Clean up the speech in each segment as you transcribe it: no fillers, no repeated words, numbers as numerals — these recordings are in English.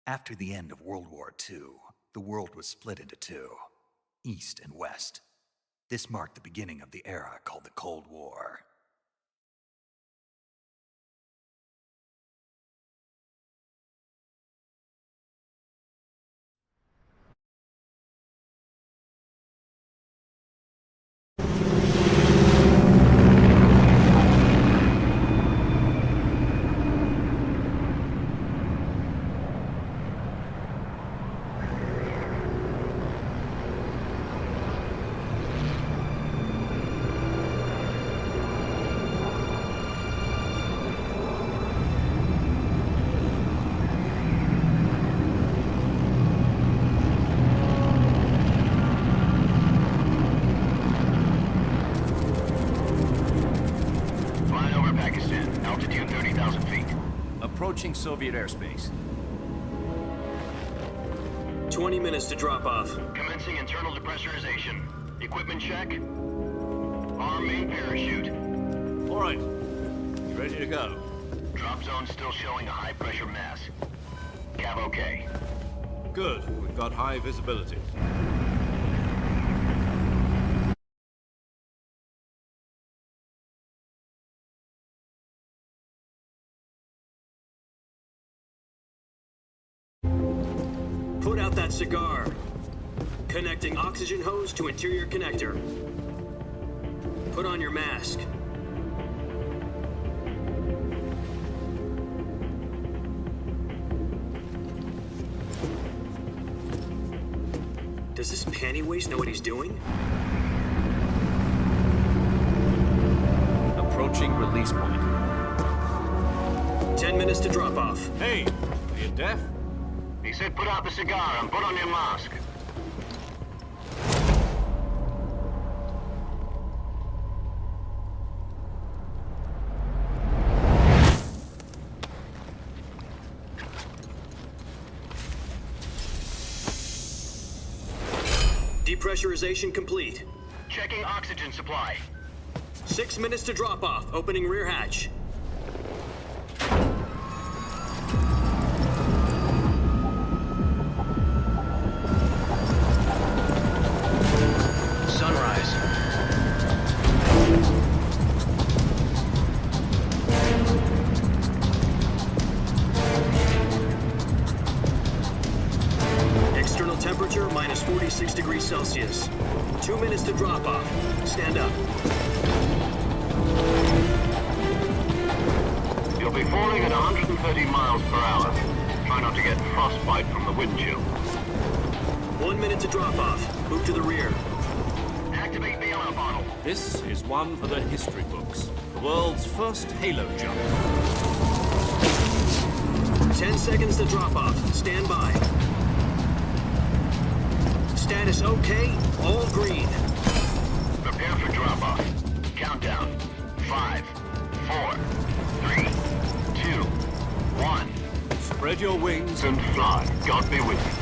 After the end of World War II, the world was split into two, East and West. This marked the beginning of the era called the Cold War. Approaching Soviet airspace. 20 minutes to drop off. Commencing internal depressurization. Equipment check. Arm main parachute. All right. You ready to go? Drop zone still showing a high pressure mass. Cav okay. Good. We've got high visibility. Put out that cigar. Connecting oxygen hose to interior connector. Put on your mask. Does this panty waste know what he's doing? Approaching release point. 10 minutes to drop off. Hey, are you deaf? He said put out the cigar and put on your mask. Depressurization complete. Checking oxygen supply. 6 minutes to drop off. Opening rear hatch. Sunrise. External temperature minus 46 degrees Celsius. 2 minutes to drop off. Stand up. You'll be falling at 130 miles per hour. Try not to get frostbite from the wind chill. 1 minute to drop off. Move to the rear. Activate the air bottle. This is one for the history books. The world's first halo jump. 10 seconds to drop off. Stand by. Status okay. All green. Prepare for drop-off. Countdown. 5, 4, 3, 2, 1. Spread your wings And fly. God be with you.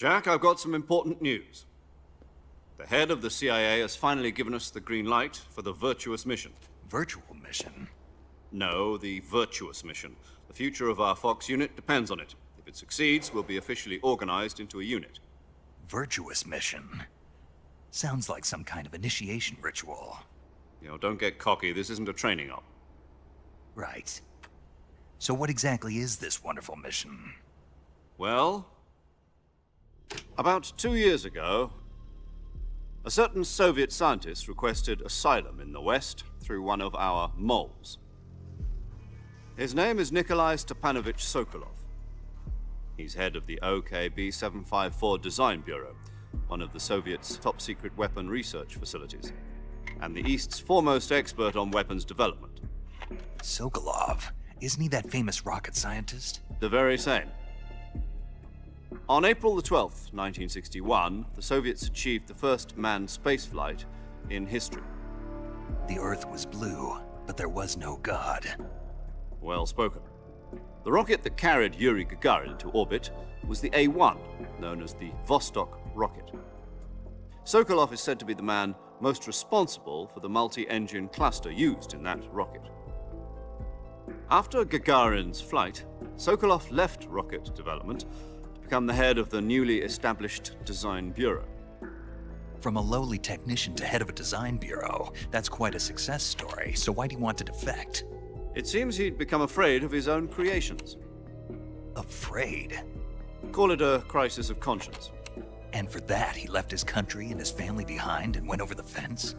Jack, I've got some important news. The head of the CIA has finally given us the green light for the virtuous mission. Virtual mission? No, the virtuous mission. The future of our Fox unit depends on it. If it succeeds, we'll be officially organized into a unit. Virtuous mission? Sounds like some kind of initiation ritual. You know, don't get cocky. This isn't a training op. Right. So what exactly is this wonderful mission? Well, about 2 years ago, a certain Soviet scientist requested asylum in the West through one of our moles. His name is Nikolai Stepanovich Sokolov. He's head of the OKB 754 Design Bureau, one of the Soviets' top-secret weapon research facilities, and the East's foremost expert on weapons development. Sokolov? Isn't he that famous rocket scientist? The very same. On April the 12th, 1961, the Soviets achieved the first manned spaceflight in history. The Earth was blue, but there was no God. Well spoken. The rocket that carried Yuri Gagarin to orbit was the A-1, known as the Vostok rocket. Sokolov is said to be the man most responsible for the multi-engine cluster used in that rocket. After Gagarin's flight, Sokolov left rocket development to become the head of the newly established Design Bureau. From a lowly technician to head of a design bureau, that's quite a success story, so why'd he want to defect? It seems he'd become afraid of his own creations. Afraid? Call it a crisis of conscience. And for that, he left his country and his family behind and went over the fence?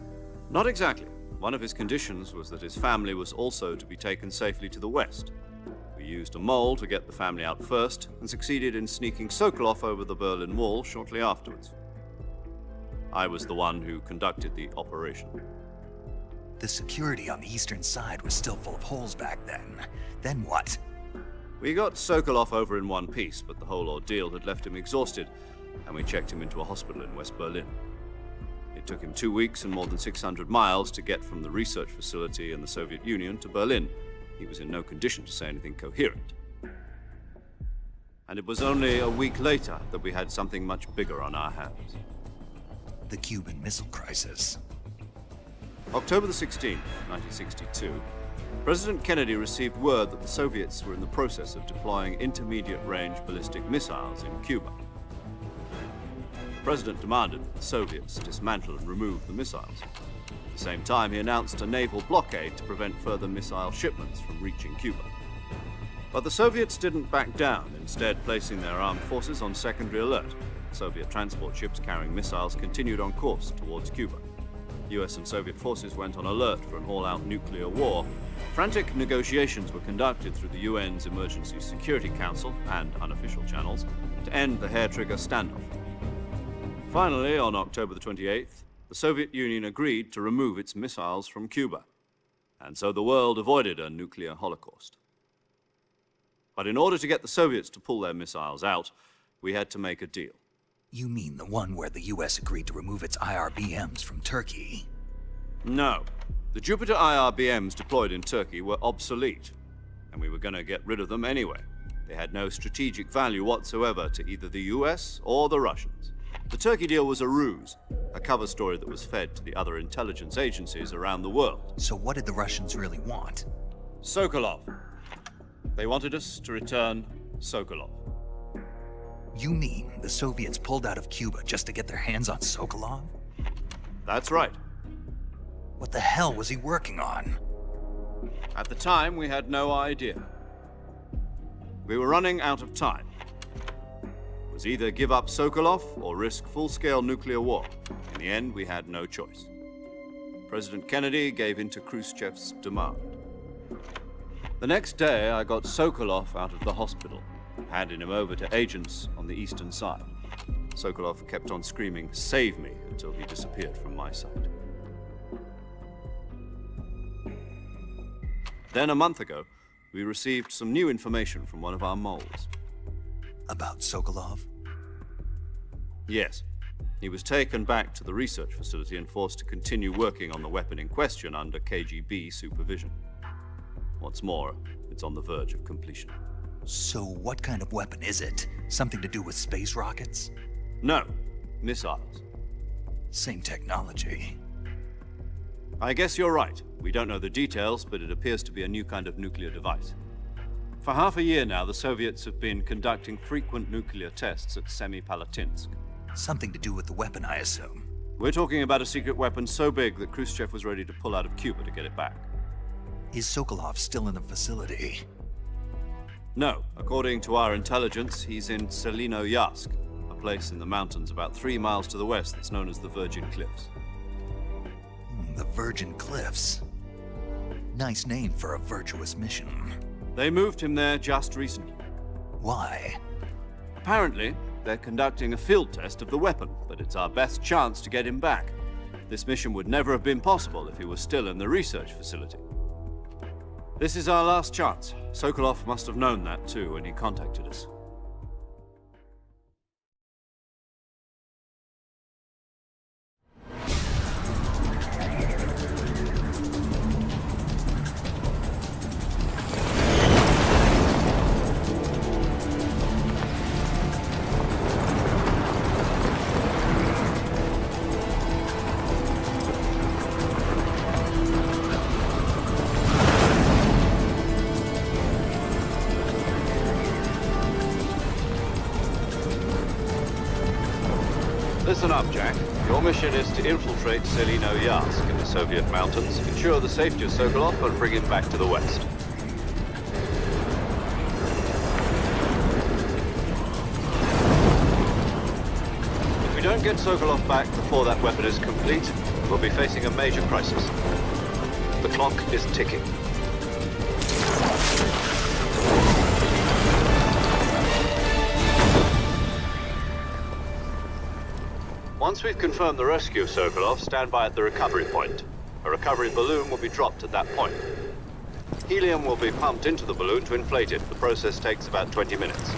Not exactly. One of his conditions was that his family was also to be taken safely to the West. We used a mole to get the family out first and succeeded in sneaking Sokolov over the Berlin Wall shortly afterwards. I was the one who conducted the operation. The security on the eastern side was still full of holes back then. Then what? We got Sokolov over in one piece, but the whole ordeal had left him exhausted, and we checked him into a hospital in West Berlin. It took him 2 weeks and more than 600 miles to get from the research facility in the Soviet Union to Berlin. He was in no condition to say anything coherent. And it was only a week later that we had something much bigger on our hands. The Cuban Missile Crisis. October the 16th, 1962, President Kennedy received word that the Soviets were in the process of deploying intermediate-range ballistic missiles in Cuba. The President demanded that the Soviets dismantle and remove the missiles. At the same time, he announced a naval blockade to prevent further missile shipments from reaching Cuba. But the Soviets didn't back down, instead placing their armed forces on secondary alert. Soviet transport ships carrying missiles continued on course towards Cuba. US and Soviet forces went on alert for an all-out nuclear war. Frantic negotiations were conducted through the UN's Emergency Security Council and unofficial channels to end the hair-trigger standoff. Finally, on October the 28th, the Soviet Union agreed to remove its missiles from Cuba, and so the world avoided a nuclear holocaust. But in order to get the Soviets to pull their missiles out, we had to make a deal. You mean the one where the US agreed to remove its IRBMs from Turkey? No. The Jupiter IRBMs deployed in Turkey were obsolete, and we were going to get rid of them anyway. They had no strategic value whatsoever to either the US or the Russians. The Turkey deal was a ruse, a cover story that was fed to the other intelligence agencies around the world. So what did the Russians really want? Sokolov. They wanted us to return Sokolov. You mean the Soviets pulled out of Cuba just to get their hands on Sokolov? That's right. What the hell was he working on? At the time, we had no idea. We were running out of time. It was either give up Sokolov or risk full-scale nuclear war. In the end, we had no choice. President Kennedy gave in to Khrushchev's demand. The next day, I got Sokolov out of the hospital, handing him over to agents on the eastern side. Sokolov kept on screaming, "Save me," until he disappeared from my sight. Then a month ago, we received some new information from one of our moles. About Sokolov? Yes. He was taken back to the research facility and forced to continue working on the weapon in question under KGB supervision. What's more, it's on the verge of completion. So what kind of weapon is it? Something to do with space rockets? No, missiles. Same technology. I guess you're right. We don't know the details, but it appears to be a new kind of nuclear device. For half a year now, the Soviets have been conducting frequent nuclear tests at Semipalatinsk. Something to do with the weapon, I assume. We're talking about a secret weapon so big that Khrushchev was ready to pull out of Cuba to get it back. Is Sokolov still in the facility? No, according to our intelligence, he's in Selino-Yarsk, a place in the mountains about 3 miles to the west that's known as the Virgin Cliffs. The Virgin Cliffs. Nice name for a virtuous mission. They moved him there just recently. Why? Apparently, they're conducting a field test of the weapon, but it's our best chance to get him back. This mission would never have been possible if he was still in the research facility. This is our last chance. Sokolov must have known that too when he contacted us. Listen up, Jack. Your mission is to infiltrate Selino-Yarsk in the Soviet mountains, ensure the safety of Sokolov, and bring him back to the West. If we don't get Sokolov back before that weapon is complete, we'll be facing a major crisis. The clock is ticking. Once we've confirmed the rescue of Sokolov, stand by at the recovery point. A recovery balloon will be dropped at that point. Helium will be pumped into the balloon to inflate it. The process takes about 20 minutes.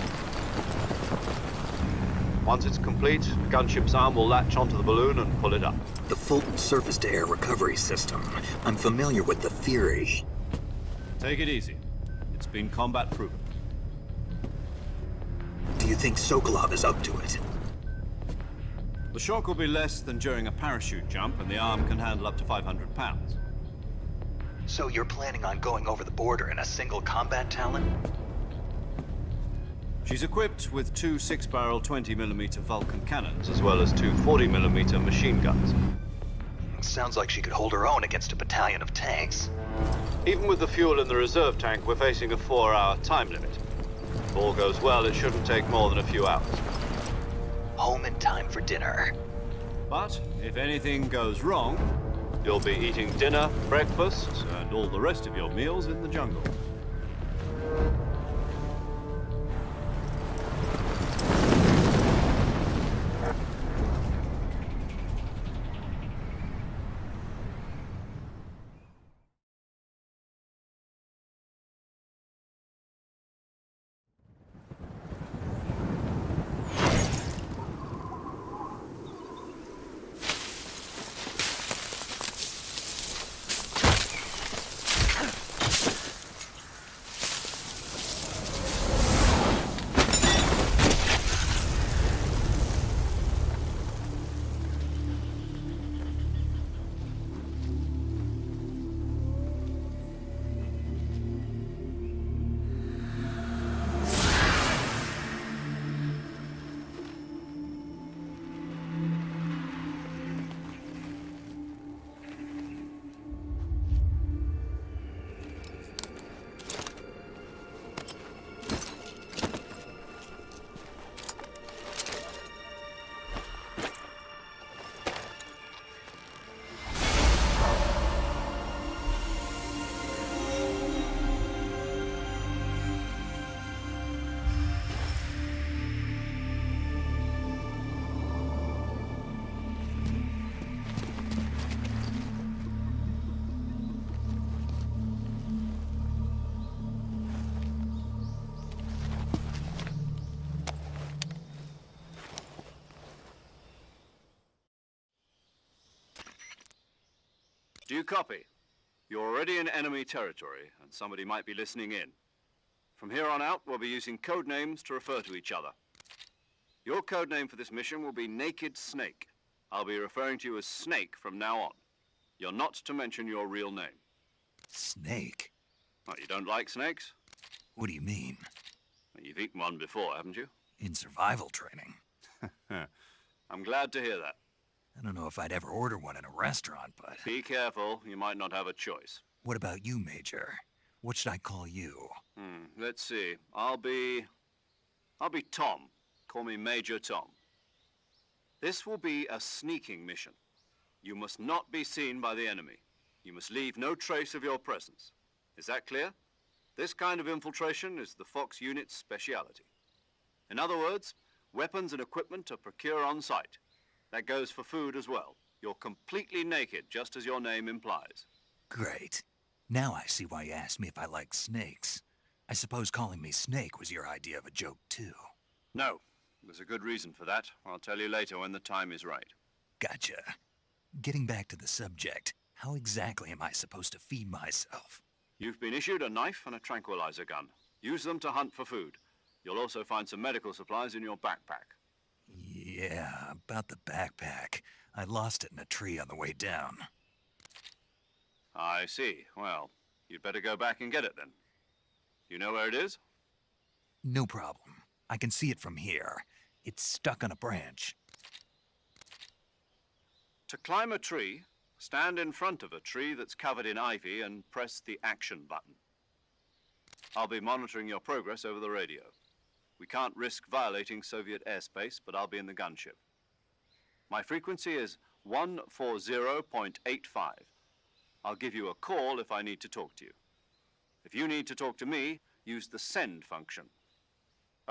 Once it's complete, the gunship's arm will latch onto the balloon and pull it up. The Fulton surface-to-air recovery system. I'm familiar with the theory. Take it easy. It's been combat-proven. Do you think Sokolov is up to it? The shock will be less than during a parachute jump, and the arm can handle up to 500 pounds. So you're planning on going over the border in a single combat Talon? She's equipped with 2 6-barrel 20mm Vulcan cannons, as well as 2 40mm machine guns. Sounds like she could hold her own against a battalion of tanks. Even with the fuel in the reserve tank, we're facing a 4-hour time limit. If all goes well, it shouldn't take more than a few hours. Home in time for dinner. But if anything goes wrong, you'll be eating dinner, breakfast, and all the rest of your meals in the jungle. Do you copy? You're already in enemy territory, and somebody might be listening in. From here on out, we'll be using code names to refer to each other. Your code name for this mission will be Naked Snake. I'll be referring to you as Snake from now on. You're not to mention your real name. Snake? What, you don't like snakes? What do you mean? Well, you've eaten one before, haven't you? In survival training? I'm glad to hear that. I don't know if I'd ever order one in a restaurant, but... Be careful, you might not have a choice. What about you, Major? What should I call you? Let's see. I'll be Tom. Call me Major Tom. This will be a sneaking mission. You must not be seen by the enemy. You must leave no trace of your presence. Is that clear? This kind of infiltration is the Fox unit's speciality. In other words, weapons and equipment are procured on site. That goes for food as well. You're completely naked, just as your name implies. Great. Now I see why you asked me if I like snakes. I suppose calling me Snake was your idea of a joke, too. No, there's a good reason for that. I'll tell you later when the time is right. Gotcha. Getting back to the subject, how exactly am I supposed to feed myself? You've been issued a knife and a tranquilizer gun. Use them to hunt for food. You'll also find some medical supplies in your backpack. Yeah, about the backpack. I lost it in a tree on the way down. I see. Well, you'd better go back and get it then. You know where it is? No problem. I can see it from here. It's stuck on a branch. To climb a tree, stand in front of a tree that's covered in ivy and press the action button. I'll be monitoring your progress over the radio. We can't risk violating Soviet airspace, but I'll be in the gunship. My frequency is 140.85. I'll give you a call if I need to talk to you. If you need to talk to me, use the send function.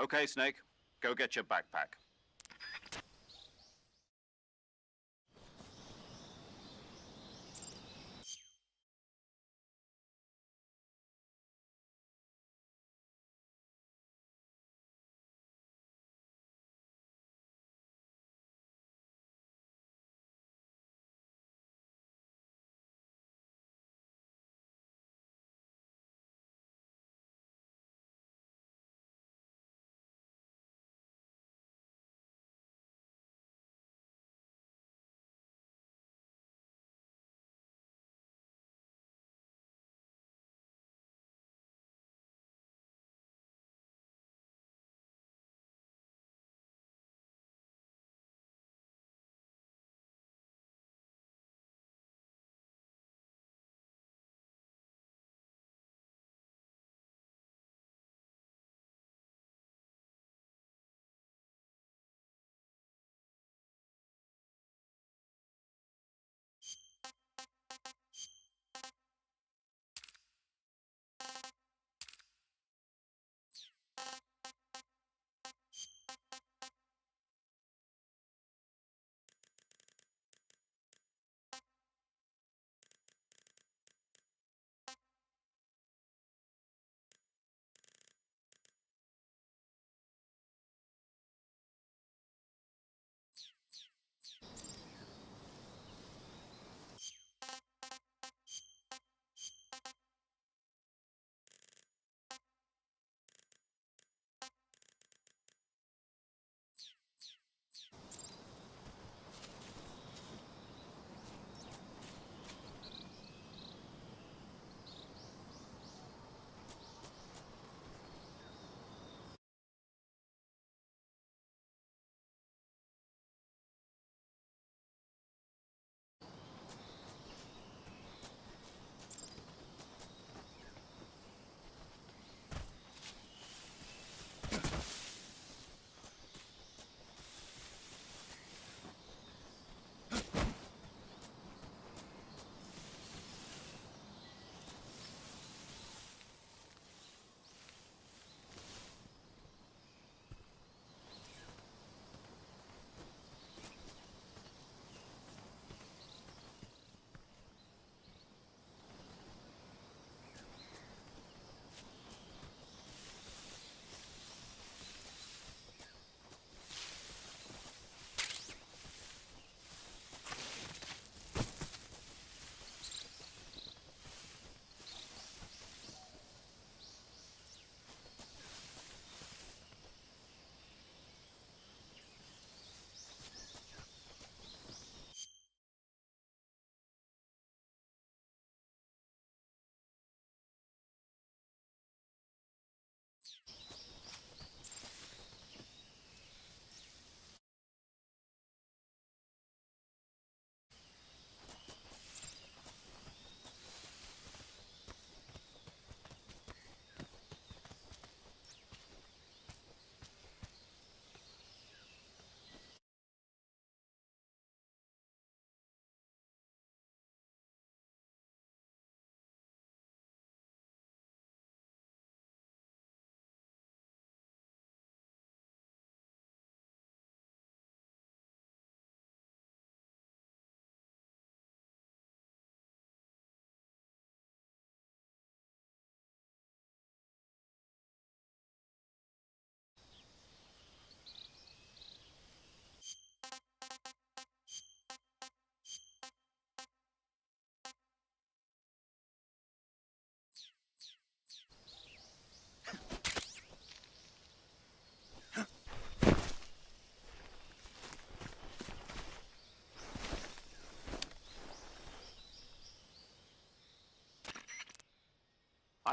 Okay, Snake, go get your backpack.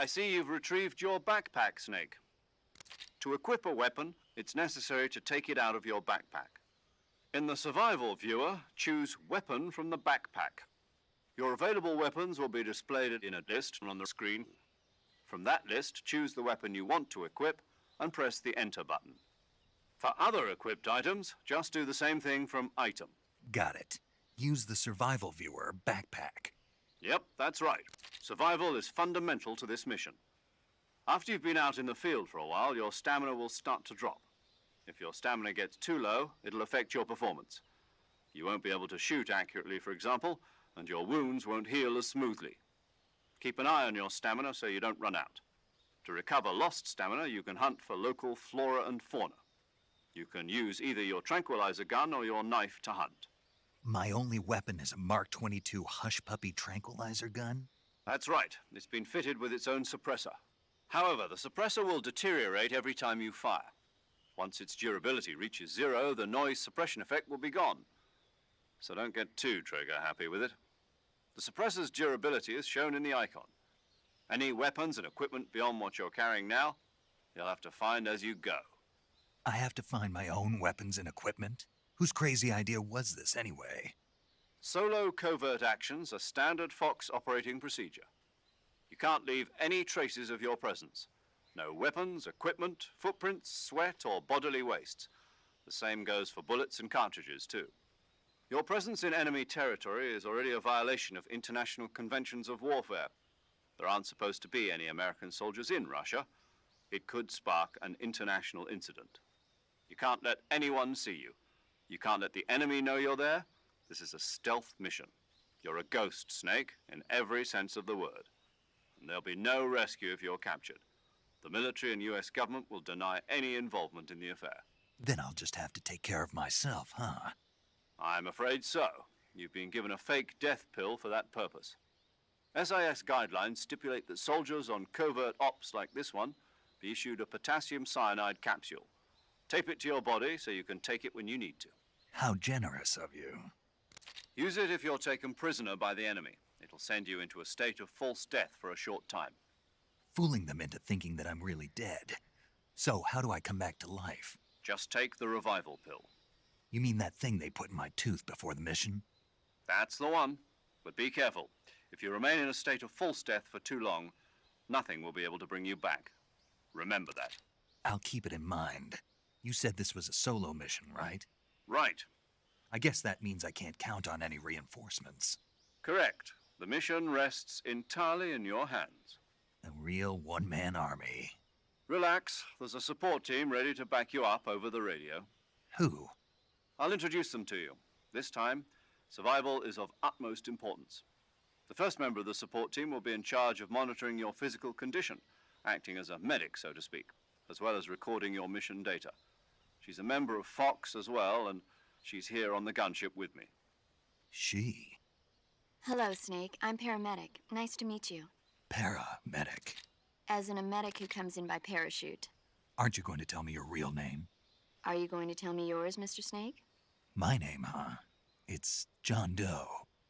I see you've retrieved your backpack, Snake. To equip a weapon, it's necessary to take it out of your backpack. In the survival viewer, choose Weapon from the backpack. Your available weapons will be displayed in a list on the screen. From that list, choose the weapon you want to equip and press the Enter button. For other equipped items, just do the same thing from Item. Got it. Use the survival viewer backpack. Yep, that's right. Survival is fundamental to this mission. After you've been out in the field for a while, your stamina will start to drop. If your stamina gets too low, it'll affect your performance. You won't be able to shoot accurately, for example, and your wounds won't heal as smoothly. Keep an eye on your stamina so you don't run out. To recover lost stamina, you can hunt for local flora and fauna. You can use either your tranquilizer gun or your knife to hunt. My only weapon is a Mark 22 Hush Puppy tranquilizer gun? That's right. It's been fitted with its own suppressor. However, the suppressor will deteriorate every time you fire. Once its durability reaches 0, the noise suppression effect will be gone. So don't get too trigger happy with it. The suppressor's durability is shown in the icon. Any weapons and equipment beyond what you're carrying now, you'll have to find as you go. I have to find my own weapons and equipment? Whose crazy idea was this anyway? Solo covert actions are standard Fox operating procedure. You can't leave any traces of your presence. No weapons, equipment, footprints, sweat, or bodily waste. The same goes for bullets and cartridges, too. Your presence in enemy territory is already a violation of international conventions of warfare. There aren't supposed to be any American soldiers in Russia. It could spark an international incident. You can't let anyone see you. You can't let the enemy know you're there. This is a stealth mission. You're a ghost, Snake, in every sense of the word. And there'll be no rescue if you're captured. The military and US government will deny any involvement in the affair. Then I'll just have to take care of myself, huh? I'm afraid so. You've been given a fake death pill for that purpose. SIS guidelines stipulate that soldiers on covert ops like this one be issued a potassium cyanide capsule. Tape it to your body so you can take it when you need to. How generous of you. Use it if you're taken prisoner by the enemy. It'll send you into a state of false death for a short time. Fooling them into thinking that I'm really dead. So how do I come back to life? Just take the revival pill. You mean that thing they put in my tooth before the mission? That's the one. But be careful. If you remain in a state of false death for too long, nothing will be able to bring you back. Remember that. I'll keep it in mind. You said this was a solo mission, right? Right. I guess that means I can't count on any reinforcements. Correct. The mission rests entirely in your hands. A real one-man army. Relax. There's a support team ready to back you up over the radio. Who? I'll introduce them to you. This time, survival is of utmost importance. The first member of the support team will be in charge of monitoring your physical condition, acting as a medic, so to speak, as well as recording your mission data. She's a member of Fox as well, and she's here on the gunship with me. She? Hello, Snake. I'm paramedic. Nice to meet you. Paramedic. As in a medic who comes in by parachute. Aren't you going to tell me your real name? Are you going to tell me yours, Mr. Snake? My name, huh? It's John Doe.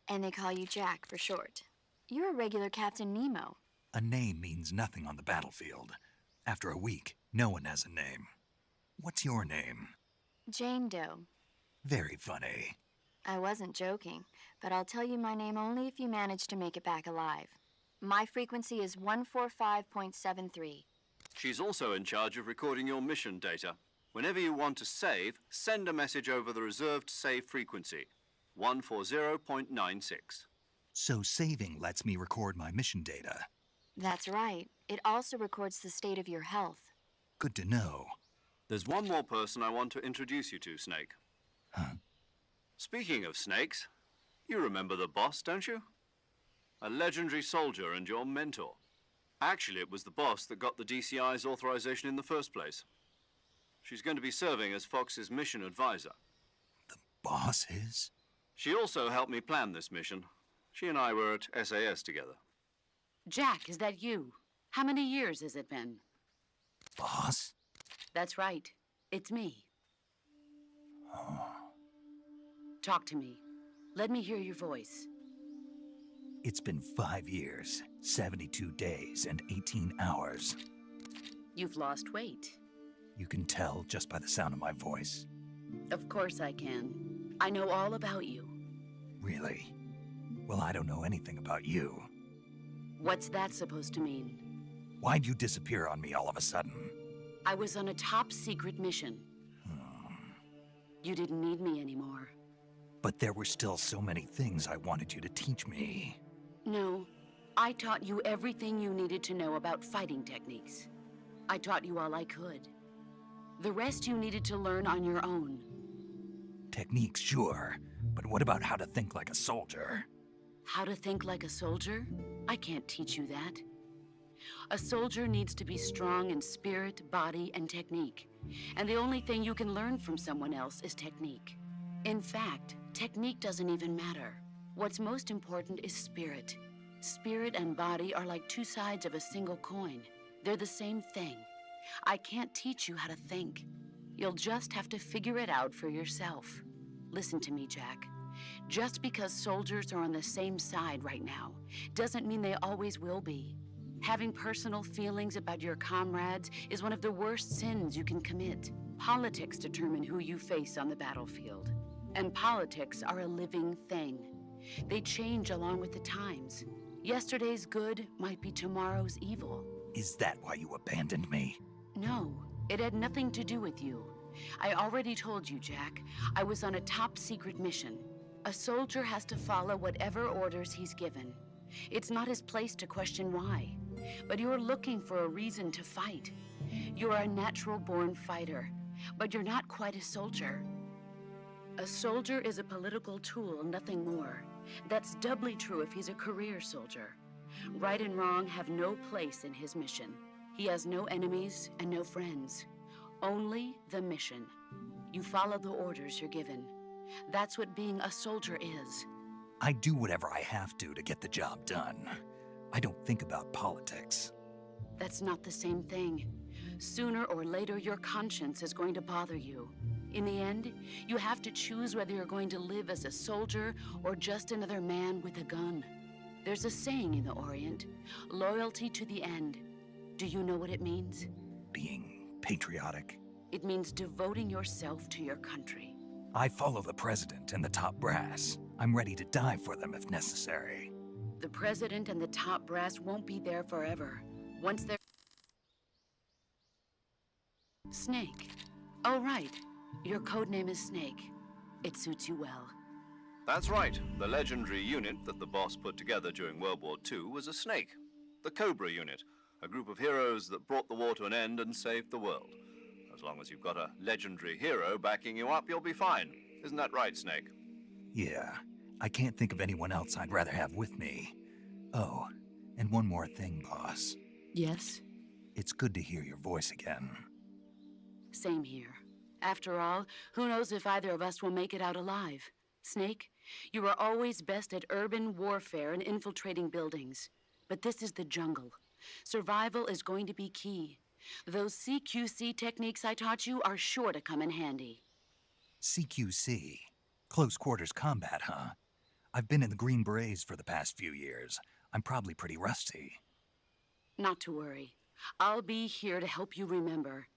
And they call you Jack for short. You're a regular Captain Nemo. A name means nothing on the battlefield. After a week, no one has a name. What's your name? Jane Doe. Very funny. I wasn't joking, but I'll tell you my name only if you manage to make it back alive. My frequency is 145.73. She's also in charge of recording your mission data. Whenever you want to save, send a message over the reserved save frequency, 140.96. So saving lets me record my mission data. That's right. It also records the state of your health. Good to know. There's one more person I want to introduce you to, Snake. Huh? Speaking of snakes, you remember the boss, don't you? A legendary soldier and your mentor. Actually, it was the boss that got the DCI's authorization in the first place. She's going to be serving as Fox's mission advisor. The boss is? She also helped me plan this mission. She and I were at SAS together. Jack, is that you? How many years has it been? Boss? That's right. It's me. Talk to me. Let me hear your voice. It's been 5 years, 72 days, and 18 hours. You've lost weight. You can tell just by the sound of my voice. Of course I can. I know all about you. Really? Well, I don't know anything about you. What's that supposed to mean? Why'd you disappear on me all of a sudden? I was on a top secret mission. You didn't need me anymore. But there were still so many things I wanted you to teach me. No, I taught you everything you needed to know about fighting techniques. I taught you all I could. The rest you needed to learn on your own. Techniques, sure. But what about how to think like a soldier? How to think like a soldier? I can't teach you that. A soldier needs to be strong in spirit, body, and technique. And the only thing you can learn from someone else is technique. In fact, technique doesn't even matter. What's most important is spirit. Spirit and body are like two sides of a single coin. They're the same thing. I can't teach you how to think. You'll just have to figure it out for yourself. Listen to me, Jack. Just because soldiers are on the same side right now doesn't mean they always will be. Having personal feelings about your comrades is one of the worst sins you can commit. Politics determine who you face on the battlefield. And politics are a living thing. They change along with the times. Yesterday's good might be tomorrow's evil. Is that why you abandoned me? No, it had nothing to do with you. I already told you, Jack. I was on a top secret mission. A soldier has to follow whatever orders he's given. It's not his place to question why. But you're looking for a reason to fight. You're a natural-born fighter, but you're not quite a soldier. A soldier is a political tool, nothing more. That's doubly true if he's a career soldier. Right and wrong have no place in his mission. He has no enemies and no friends. Only the mission. You follow the orders you're given. That's what being a soldier is. I do whatever I have to get the job done. I don't think about politics. That's not the same thing. Sooner or later, your conscience is going to bother you. In the end, you have to choose whether you're going to live as a soldier or just another man with a gun. There's a saying in the Orient, loyalty to the end. Do you know what it means? Being patriotic. It means devoting yourself to your country. I follow the president and the top brass. I'm ready to die for them if necessary. The president and the top brass won't be there forever. Once they're... Snake. Oh, right. Your codename is Snake. It suits you well. That's right. The legendary unit that the boss put together during World War II was a snake. The Cobra unit, a group of heroes that brought the war to an end and saved the world. As long as you've got a legendary hero backing you up, you'll be fine. Isn't that right, Snake? Yeah, I can't think of anyone else I'd rather have with me. Oh, and one more thing, boss. Yes? It's good to hear your voice again. Same here. After all, who knows if either of us will make it out alive? Snake, you are always best at urban warfare and infiltrating buildings. But this is the jungle. Survival is going to be key. Those CQC techniques I taught you are sure to come in handy. CQC? Close quarters combat, huh? I've been in the Green Berets for the past few years. I'm probably pretty rusty. Not to worry. I'll be here to help you remember.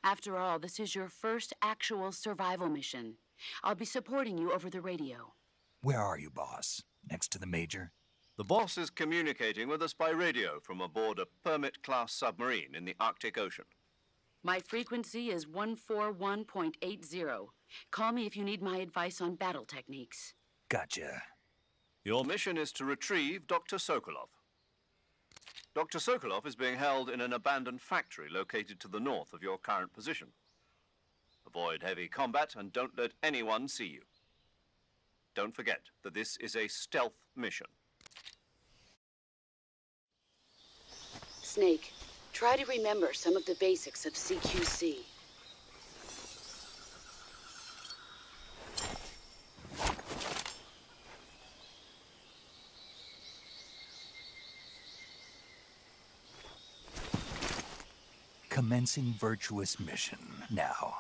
After all, this is your first actual survival mission. I'll be supporting you over the radio. Where are you, boss? Next to the Major? The boss is communicating with us by radio from aboard a Permit-class submarine in the Arctic Ocean. My frequency is 141.80. Call me if you need my advice on battle techniques. Gotcha. Your mission is to retrieve Dr. Sokolov. Dr. Sokolov is being held in an abandoned factory located to the north of your current position. Avoid heavy combat and don't let anyone see you. Don't forget that this is a stealth mission. Snake, try to remember some of the basics of CQC. Commencing virtuous mission now.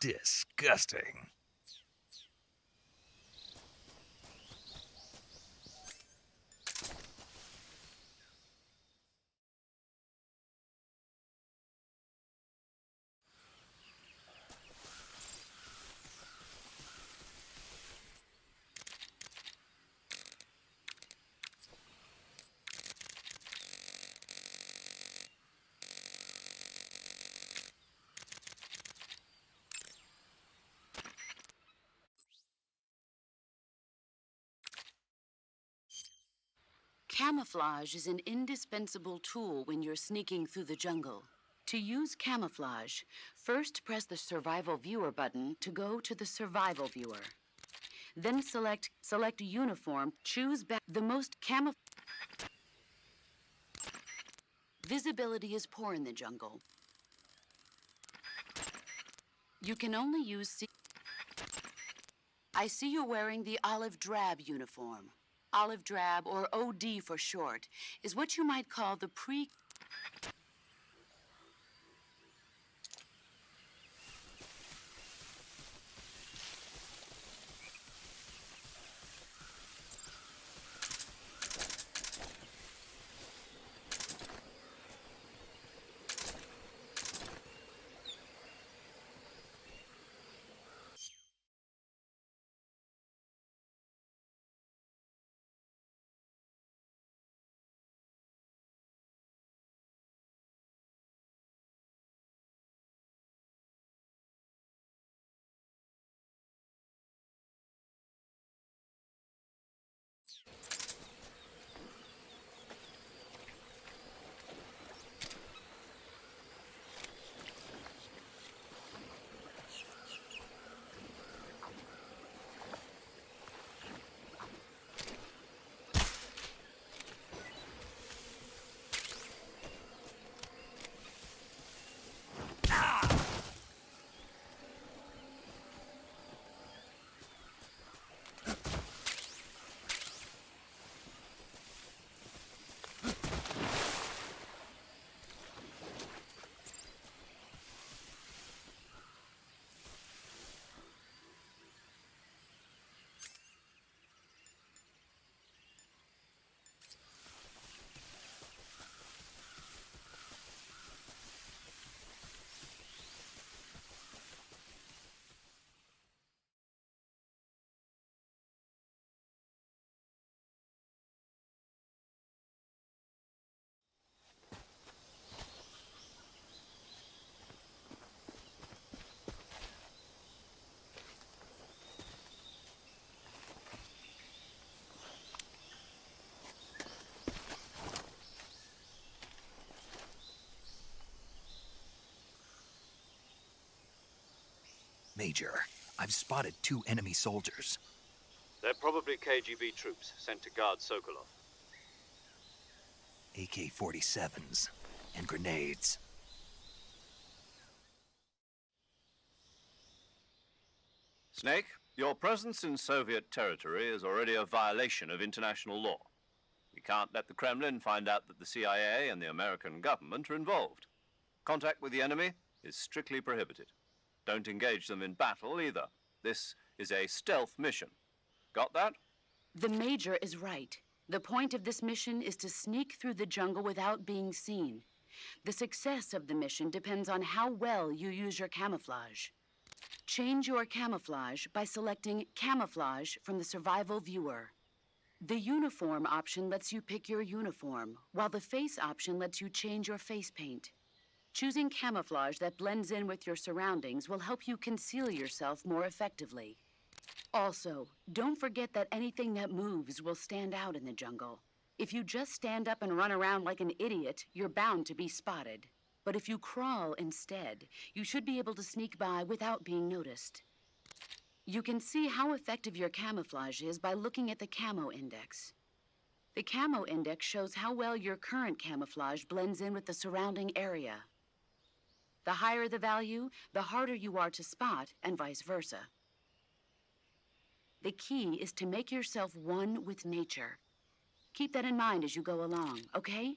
Disgusting. Camouflage is an indispensable tool when you're sneaking through the jungle. To use camouflage, first press the Survival Viewer button to go to the Survival Viewer. Then select Uniform, choose back the most Visibility is poor in the jungle. You can only use I see you're wearing the olive drab uniform. Olive drab, or OD for short, is what you might call the Major, I've spotted 2 enemy soldiers. They're probably KGB troops sent to guard Sokolov. AK-47s and grenades. Snake, your presence in Soviet territory is already a violation of international law. We can't let the Kremlin find out that the CIA and the American government are involved. Contact with the enemy is strictly prohibited. Don't engage them in battle either. This is a stealth mission. Got that? The Major is right. The point of this mission is to sneak through the jungle without being seen. The success of the mission depends on how well you use your camouflage. Change your camouflage by selecting Camouflage from the Survival Viewer. The Uniform option lets you pick your uniform, while the Face option lets you change your face paint. Choosing camouflage that blends in with your surroundings will help you conceal yourself more effectively. Also, don't forget that anything that moves will stand out in the jungle. If you just stand up and run around like an idiot, you're bound to be spotted. But if you crawl instead, you should be able to sneak by without being noticed. You can see how effective your camouflage is by looking at the Camo Index. The Camo Index shows how well your current camouflage blends in with the surrounding area. The higher the value, the harder you are to spot, and vice versa. The key is to make yourself one with nature. Keep that in mind as you go along, okay?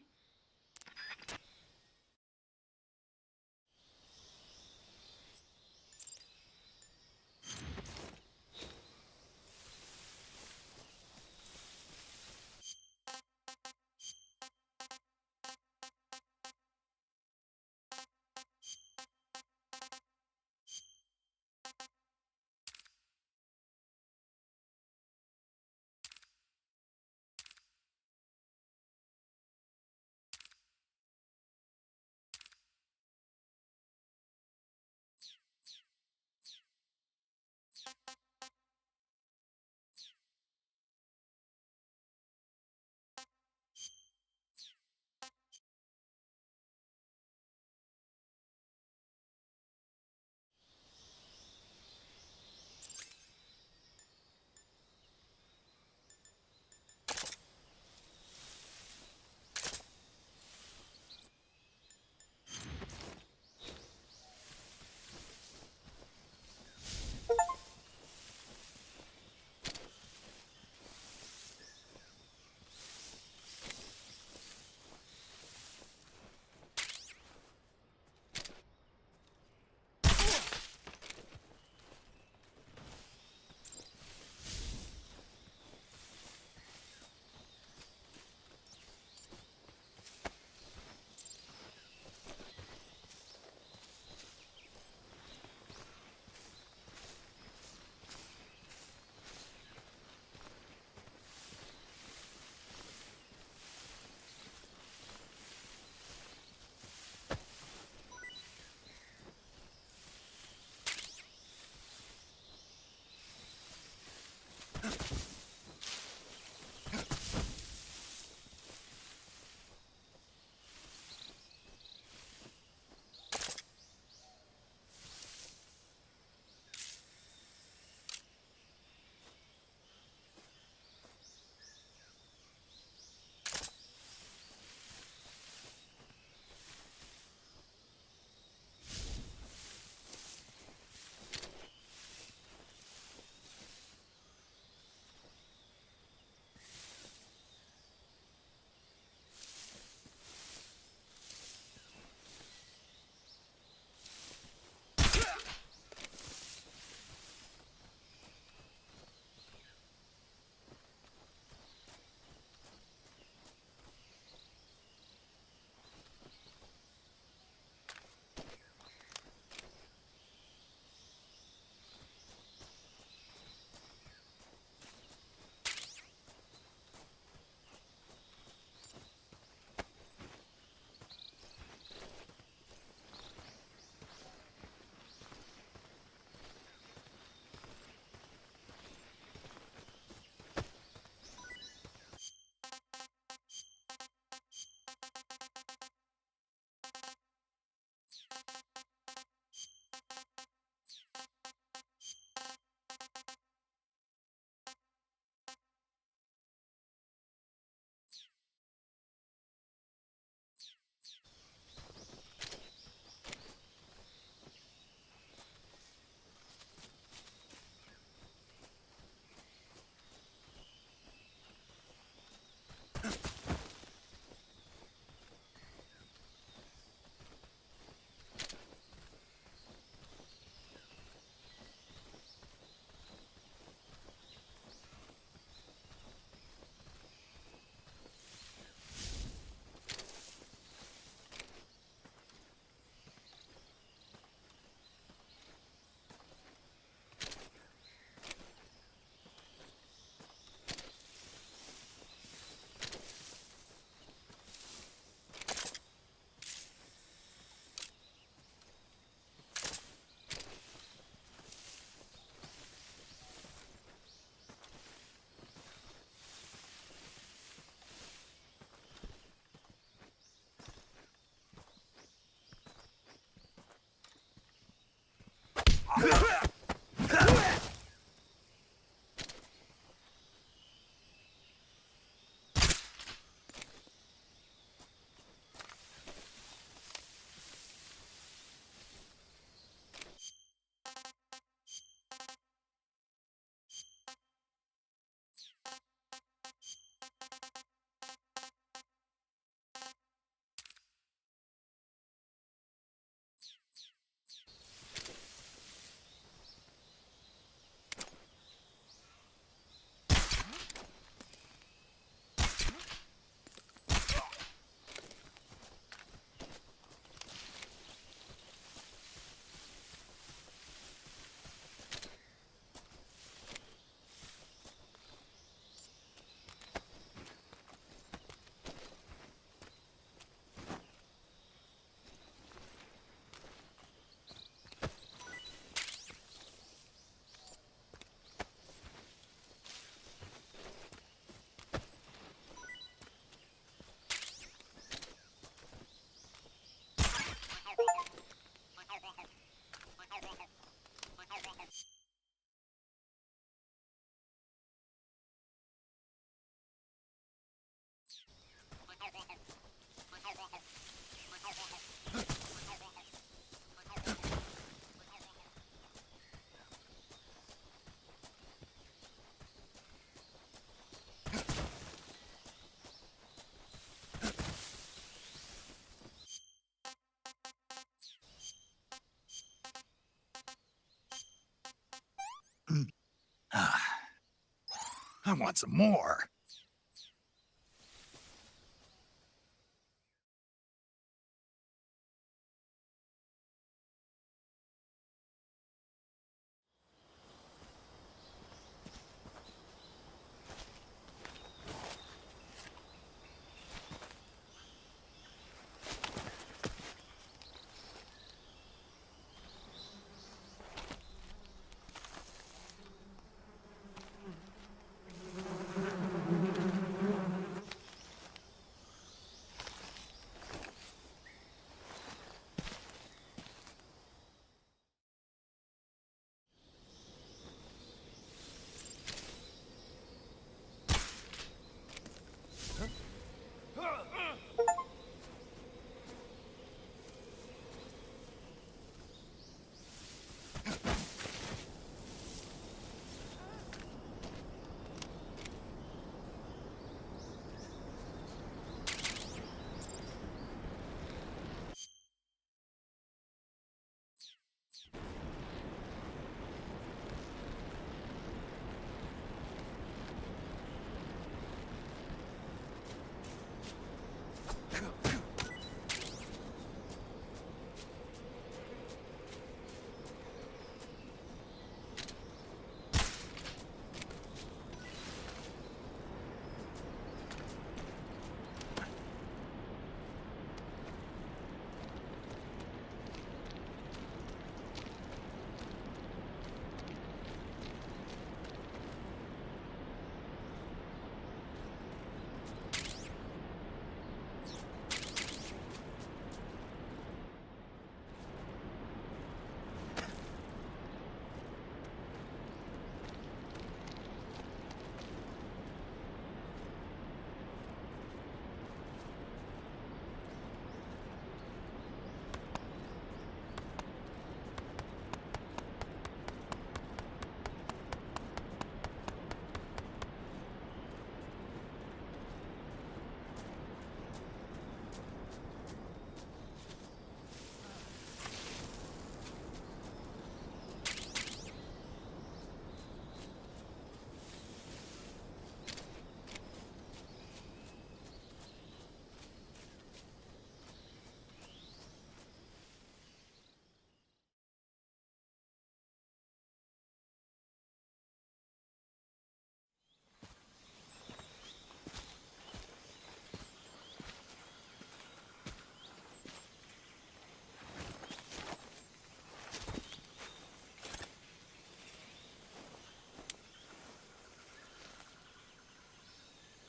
I want some more.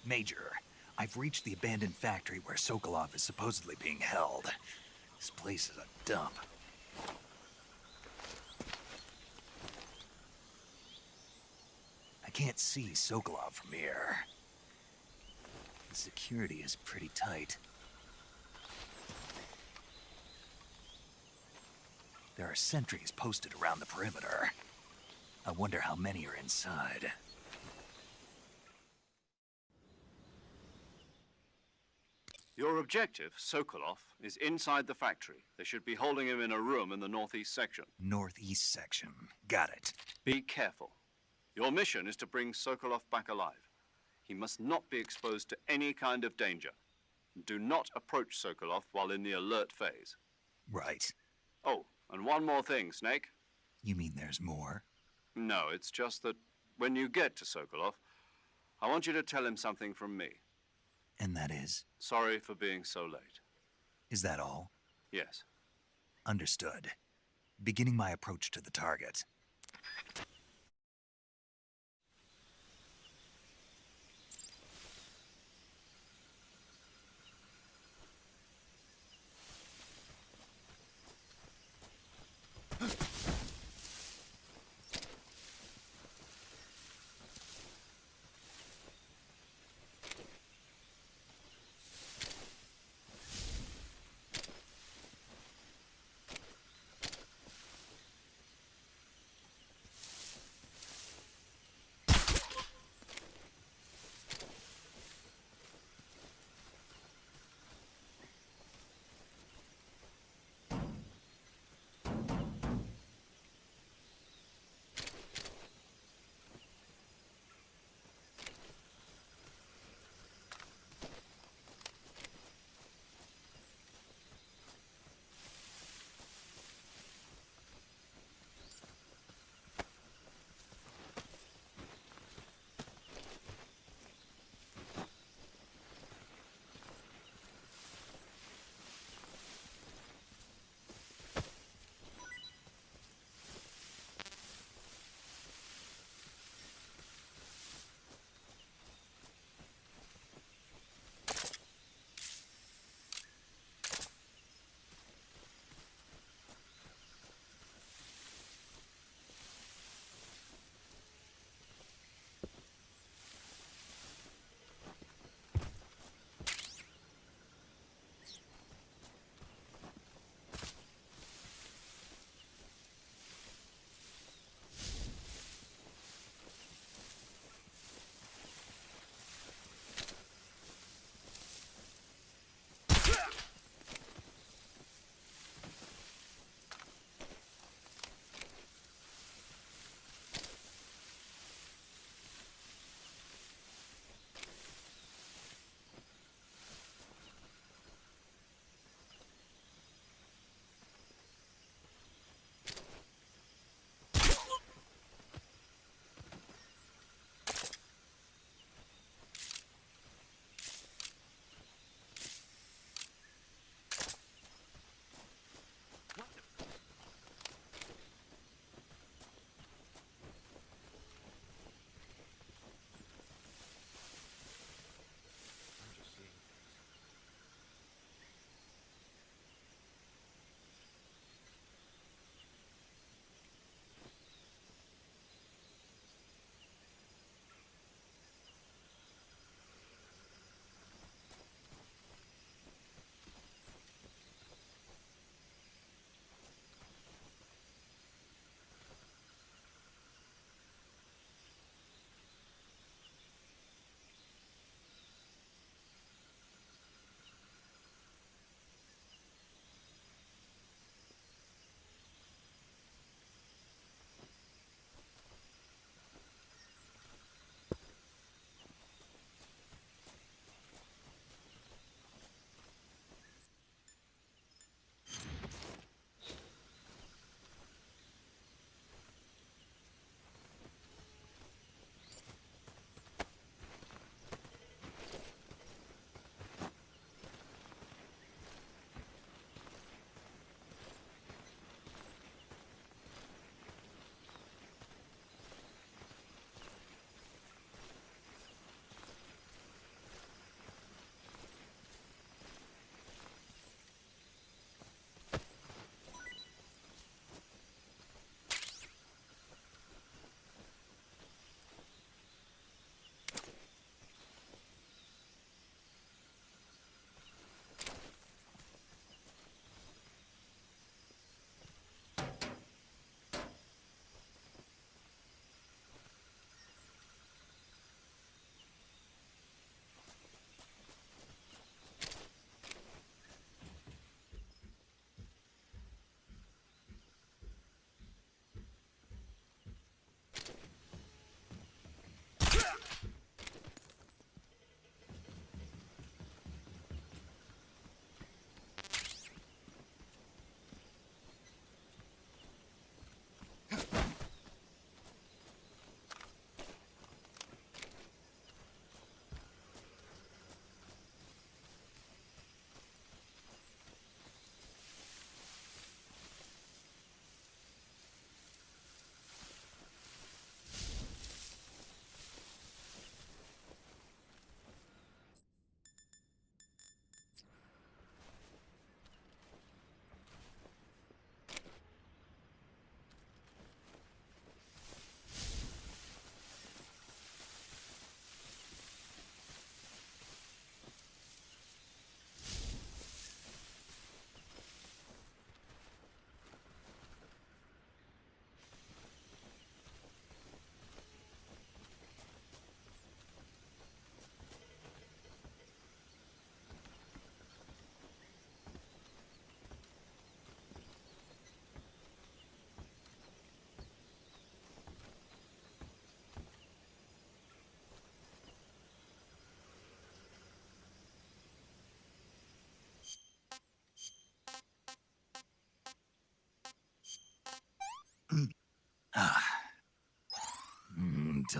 Major, I've reached the abandoned factory where Sokolov is supposedly being held. This place is a dump. I can't see Sokolov from here. The security is pretty tight. There are sentries posted around the perimeter. I wonder how many are inside. Your objective, Sokolov, is inside the factory. They should be holding him in a room in the northeast section. Northeast section. Got it. Be careful. Your mission is to bring Sokolov back alive. He must not be exposed to any kind of danger. Do not approach Sokolov while in the alert phase. Right. Oh, and one more thing, Snake. You mean there's more? No, it's just that when you get to Sokolov, I want you to tell him something from me. And that is? Sorry for being so late. Is that all? Yes. Understood. Beginning my approach to the target.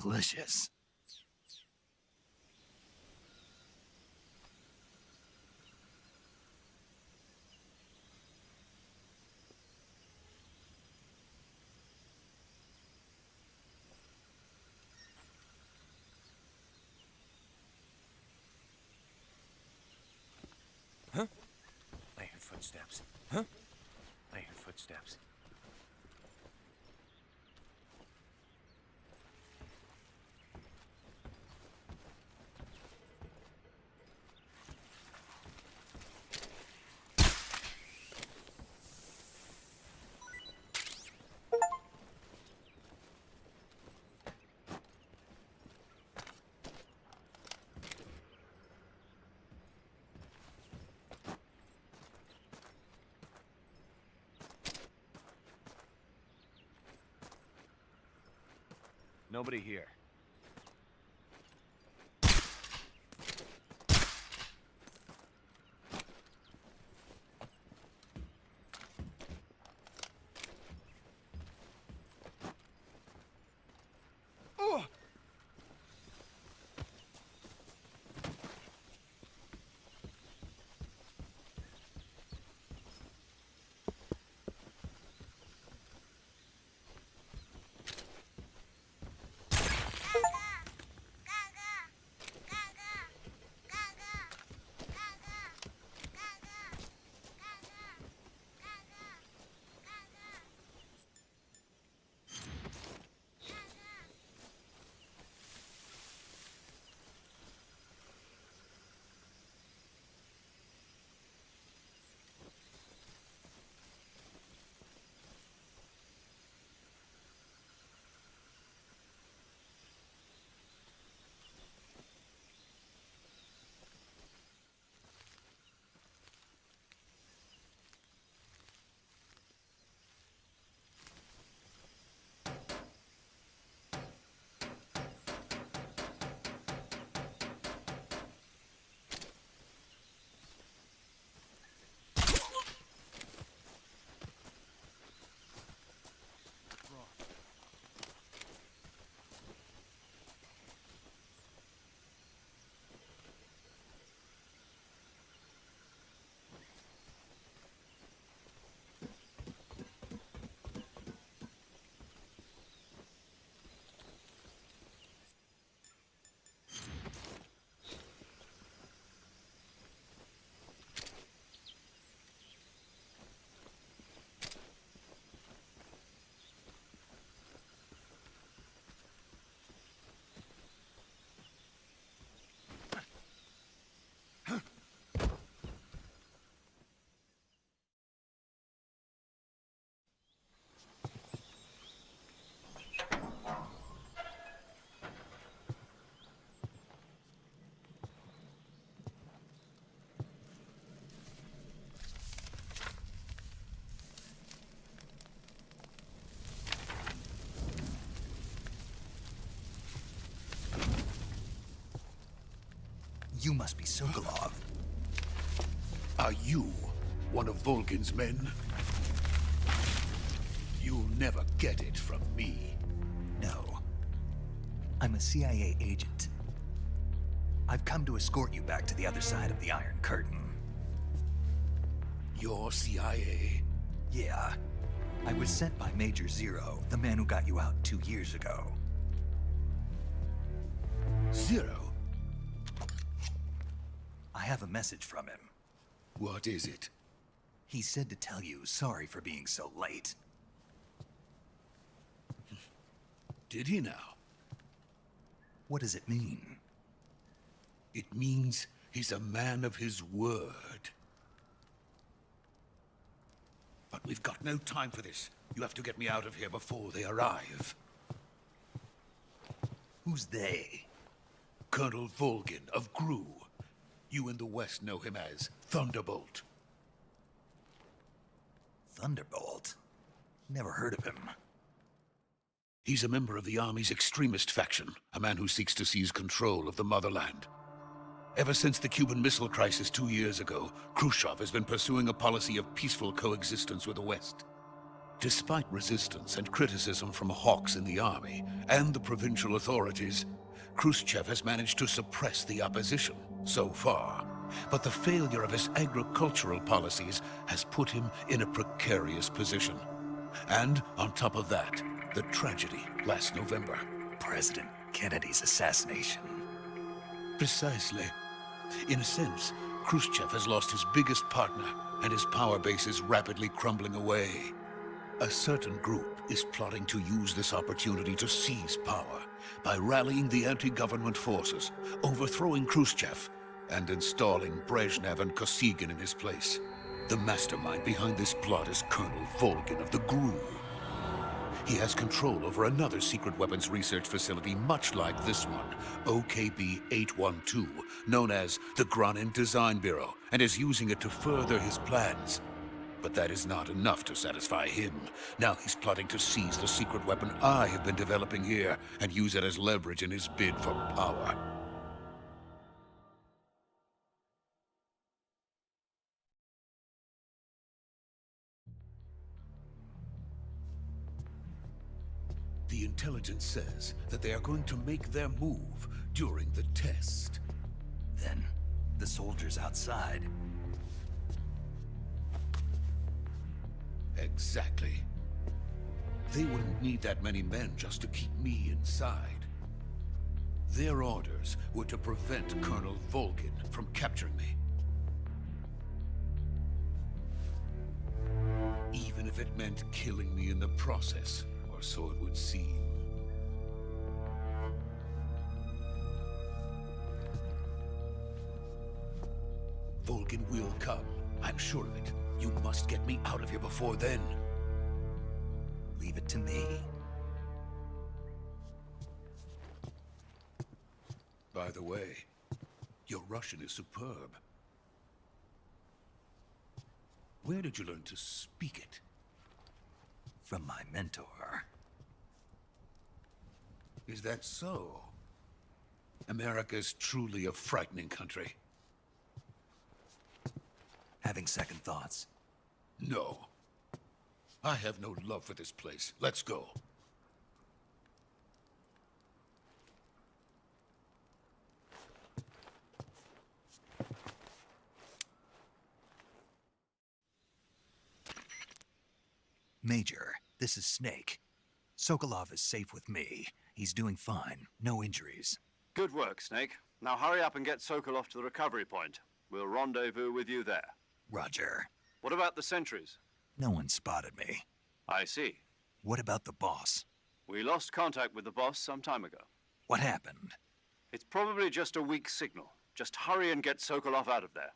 delicious. Huh? I hear footsteps. Huh? I hear footsteps. Nobody here. You must be Sokolov. Are you one of Volgin's men? You'll never get it from me. No. I'm a CIA agent. I've come to escort you back to the other side of the Iron Curtain. You're CIA? Yeah. I was sent by Major Zero, the man who got you out 2 years ago. Zero? I have a message from him. What is it? He said to tell you sorry for being so late. Did he now? What does it mean? It means he's a man of his word. But we've got no time for this. You have to get me out of here before they arrive. Who's they? Colonel Volgin of Gru. You in the West know him as Thunderbolt. Thunderbolt? Never heard of him. He's a member of the Army's extremist faction, a man who seeks to seize control of the motherland. Ever since the Cuban Missile Crisis 2 years ago, Khrushchev has been pursuing a policy of peaceful coexistence with the West. Despite resistance and criticism from hawks in the army and the provincial authorities, Khrushchev has managed to suppress the opposition so far. But the failure of his agricultural policies has put him in a precarious position. And on top of that, the tragedy last November. President Kennedy's assassination. Precisely. In a sense, Khrushchev has lost his biggest partner, and his power base is rapidly crumbling away. A certain group is plotting to use this opportunity to seize power by rallying the anti-government forces, overthrowing Khrushchev, and installing Brezhnev and Kosygin in his place. The mastermind behind this plot is Colonel Volgin of the GRU. He has control over another secret weapons research facility much like this one, OKB-812, known as the Granin Design Bureau, and is using it to further his plans. But that is not enough to satisfy him. Now he's plotting to seize the secret weapon I have been developing here and use it as leverage in his bid for power. The intelligence says that they are going to make their move during the test. Then, the soldiers outside. Exactly. They wouldn't need that many men just to keep me inside. Their orders were to prevent Colonel Volgin from capturing me. Even if it meant killing me in the process, or so it would seem. Volgin will come. I'm sure of it. You must get me out of here before then. Leave it to me. By the way, your Russian is superb. Where did you learn to speak it? From my mentor. Is that so? America is truly a frightening country. Having second thoughts? No. I have no love for this place. Let's go. Major, this is Snake. Sokolov is safe with me. He's doing fine. No injuries. Good work, Snake. Now hurry up and get Sokolov to the recovery point. We'll rendezvous with you there. Roger. What about the sentries? No one spotted me. I see. What about the boss? We lost contact with the boss some time ago. What happened? It's probably just a weak signal. Just hurry and get Sokolov out of there.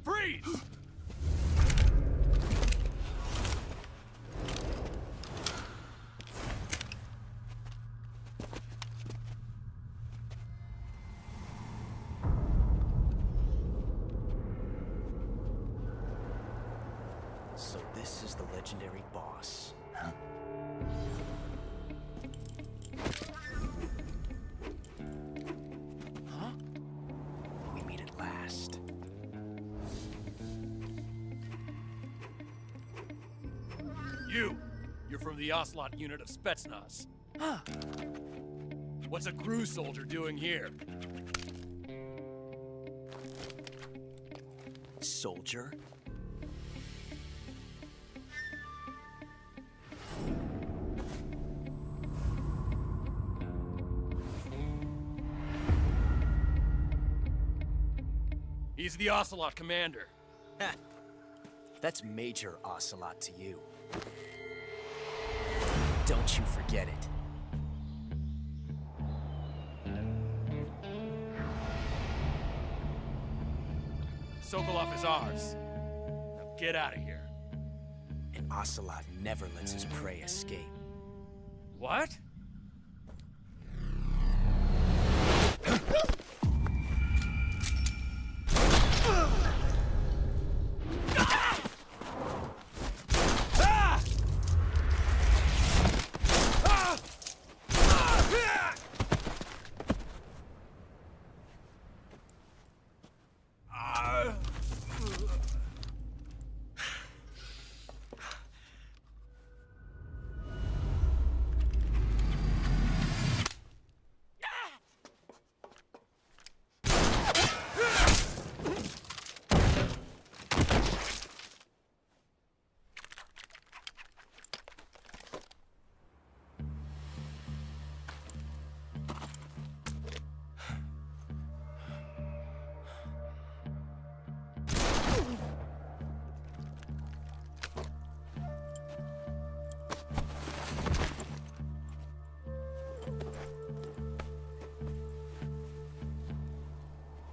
Freeze! So this is the legendary boss. Huh? Huh? We meet at last. You're from the Ocelot unit of Spetsnaz. Huh. What's a crew soldier doing here? Soldier? He's the Ocelot commander. Ha! That's Major Ocelot to you. Don't you forget it. Sokolov is ours. Now get out of here. And Ocelot never lets his prey escape. What?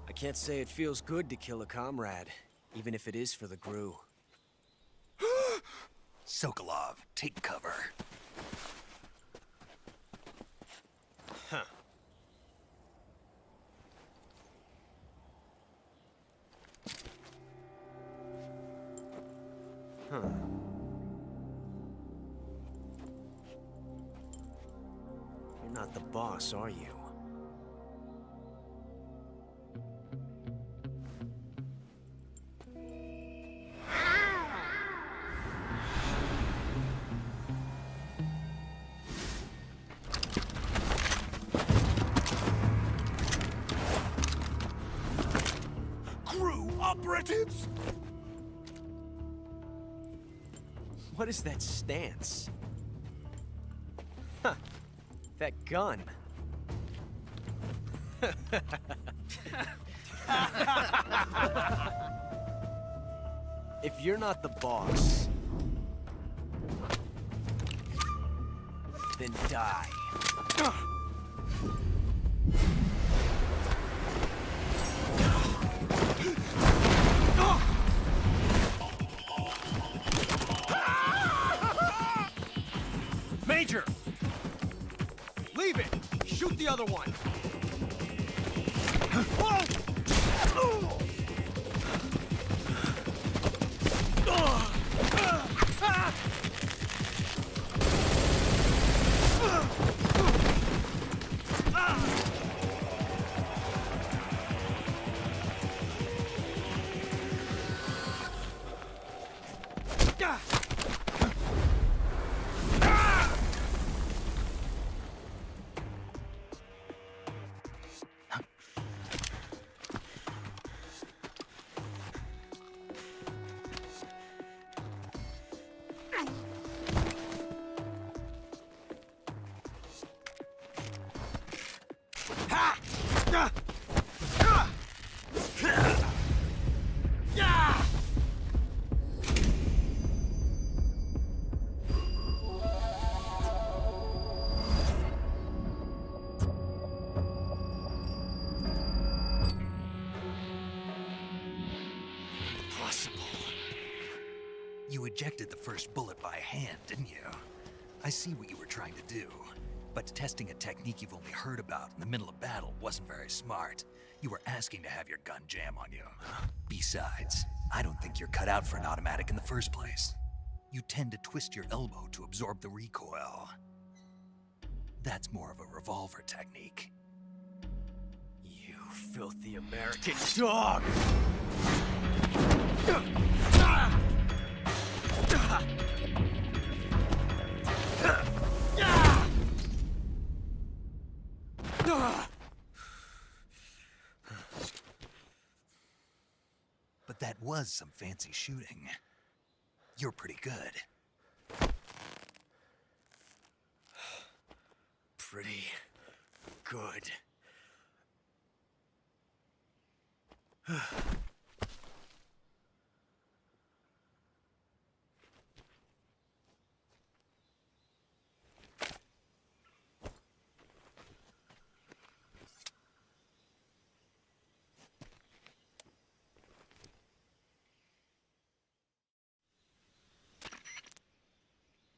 I can't say it feels good to kill a comrade, even if it is for the GRU. Sokolov, take cover. Huh. Huh. You're not the boss, are you? Operatives! What is that stance? Huh. That gun. If you're not the boss, then die. Major! Leave it! Shoot the other one! You ejected the first bullet by hand, didn't you? I see what you were trying to do. But testing a technique you've only heard about in the middle of battle wasn't very smart. You were asking to have your gun jam on you. Besides, I don't think you're cut out for an automatic in the first place. You tend to twist your elbow to absorb the recoil. That's more of a revolver technique. You filthy American dog! That was some fancy shooting. You're pretty good. Pretty good.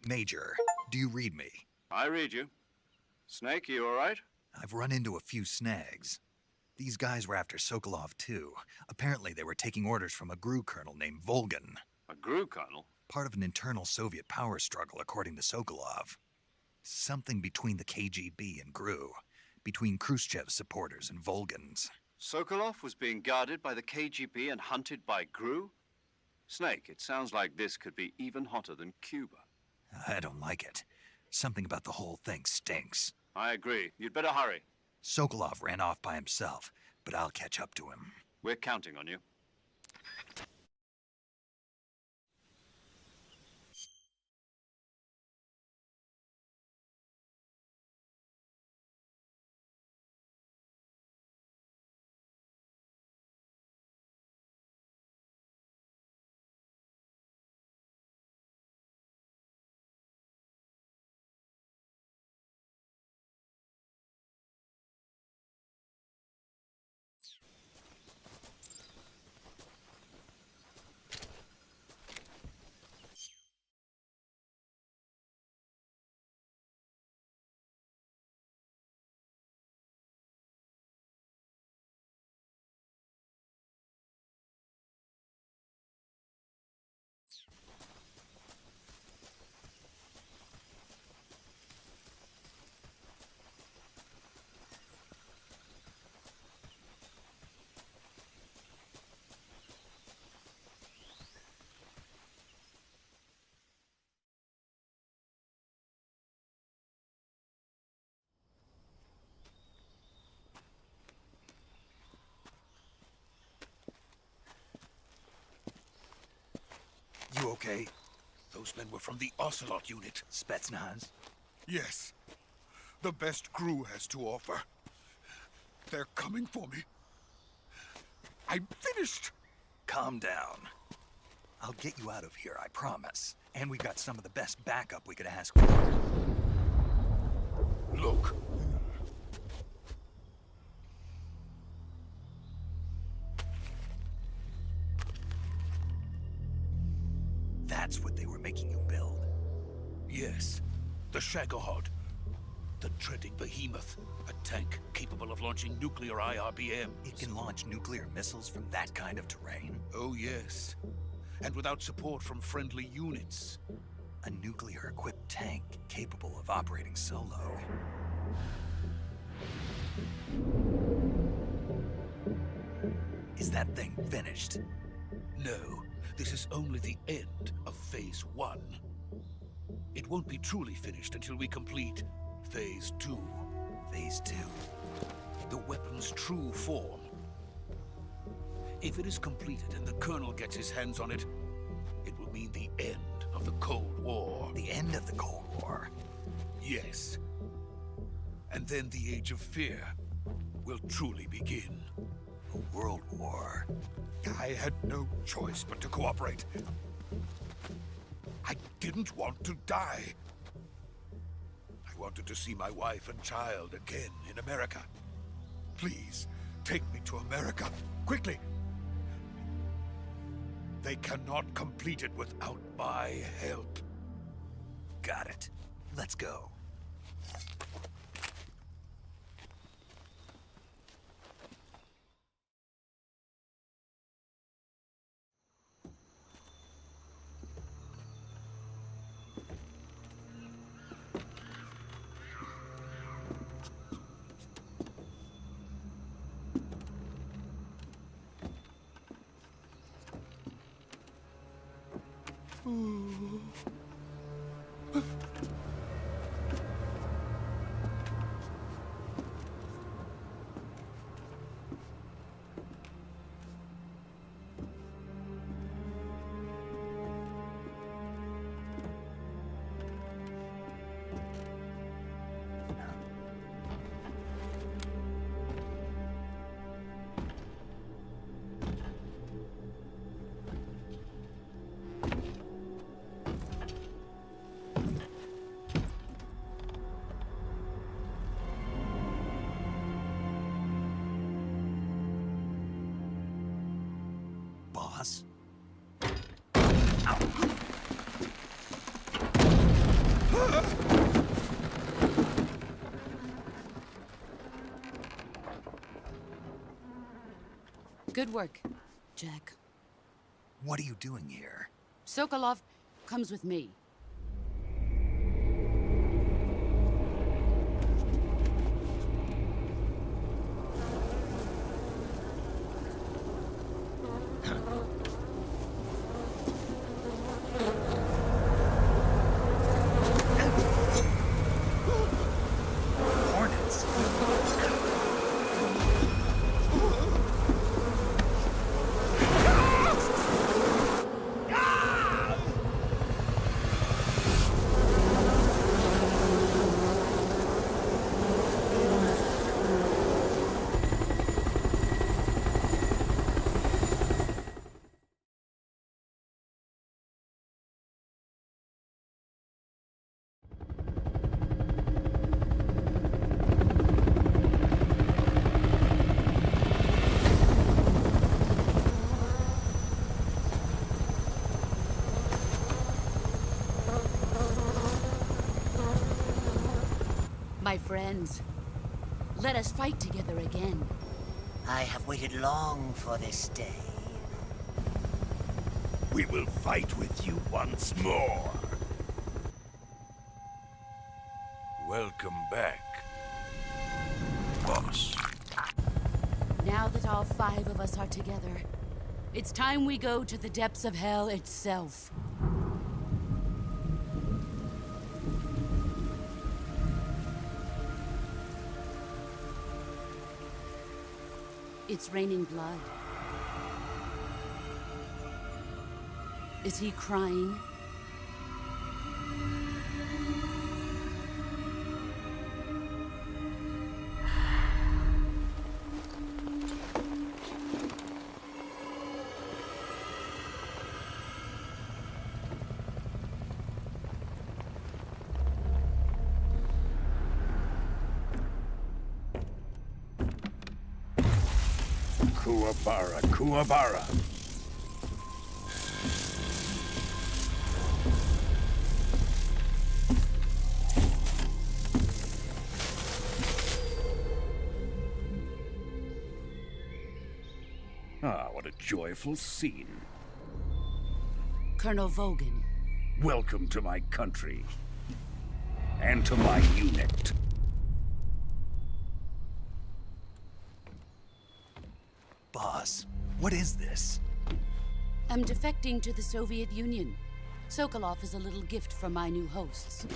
Major, do you read me? I read you. Snake, you all right? I've run into a few snags. These guys were after Sokolov too. Apparently they were taking orders from a GRU colonel named Volgan. A GRU colonel? Part of an internal Soviet power struggle, according to Sokolov. Something between the KGB and GRU. Between Khrushchev's supporters and Volgan's. Sokolov was being guarded by the KGB and hunted by GRU? Snake, it sounds like this could be even hotter than Cuba. I don't like it. Something about the whole thing stinks. I agree. You'd better hurry. Sokolov ran off by himself, but I'll catch up to him. We're counting on you. You okay? Those men were from the Ocelot unit. Spetsnaz? Yes. The best GRU has to offer. They're coming for me. I'm finished. Calm down. I'll get you out of here, I promise. And we got some of the best backup we could ask for. Look. That's what they were making you build. Yes. The Shagohod. The dreading behemoth. A tank capable of launching nuclear IRBMs. It can launch nuclear missiles from that kind of terrain? Oh, yes. And without support from friendly units. A nuclear-equipped tank capable of operating solo. Is that thing finished? No. This is only the end of Phase 1. It won't be truly finished until we complete Phase 2. Phase 2? The weapon's true form. If it is completed and the Colonel gets his hands on it, it will mean the end of the Cold War. The end of the Cold War? Yes. And then the Age of Fear will truly begin. A world war? I had no choice but to cooperate. I didn't want to die. I wanted to see my wife and child again in America. Please, take me to America, quickly. They cannot complete it without my help. Got it. Let's go. boss. Good work, Jack. What are you doing here? Sokolov comes with me. Hornets. My friends, let us fight together again. I have waited long for this day. We will fight with you once more. Welcome back, boss. Now that all 5 of us are together, it's time we go to the depths of hell itself. It's raining blood. Is he crying? Kuwabara, Kuwabara. Ah, what a joyful scene. Colonel Vogan. Welcome to my country. And to my unit. Boss, what is this? I'm defecting to the Soviet Union. Sokolov is a little gift from my new hosts.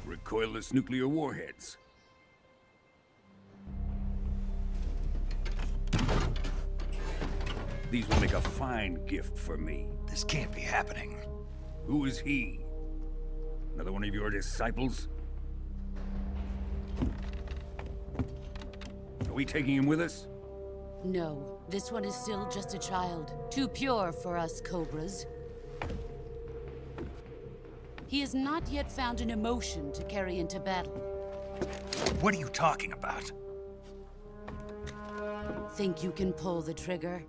Recoilless nuclear warheads. These will make a fine gift for me. This can't be happening. Who is he? Another one of your disciples? Are we taking him with us? No, this one is still just a child. Too pure for us Cobras. He has not yet found an emotion to carry into battle. What are you talking about? Think you can pull the trigger?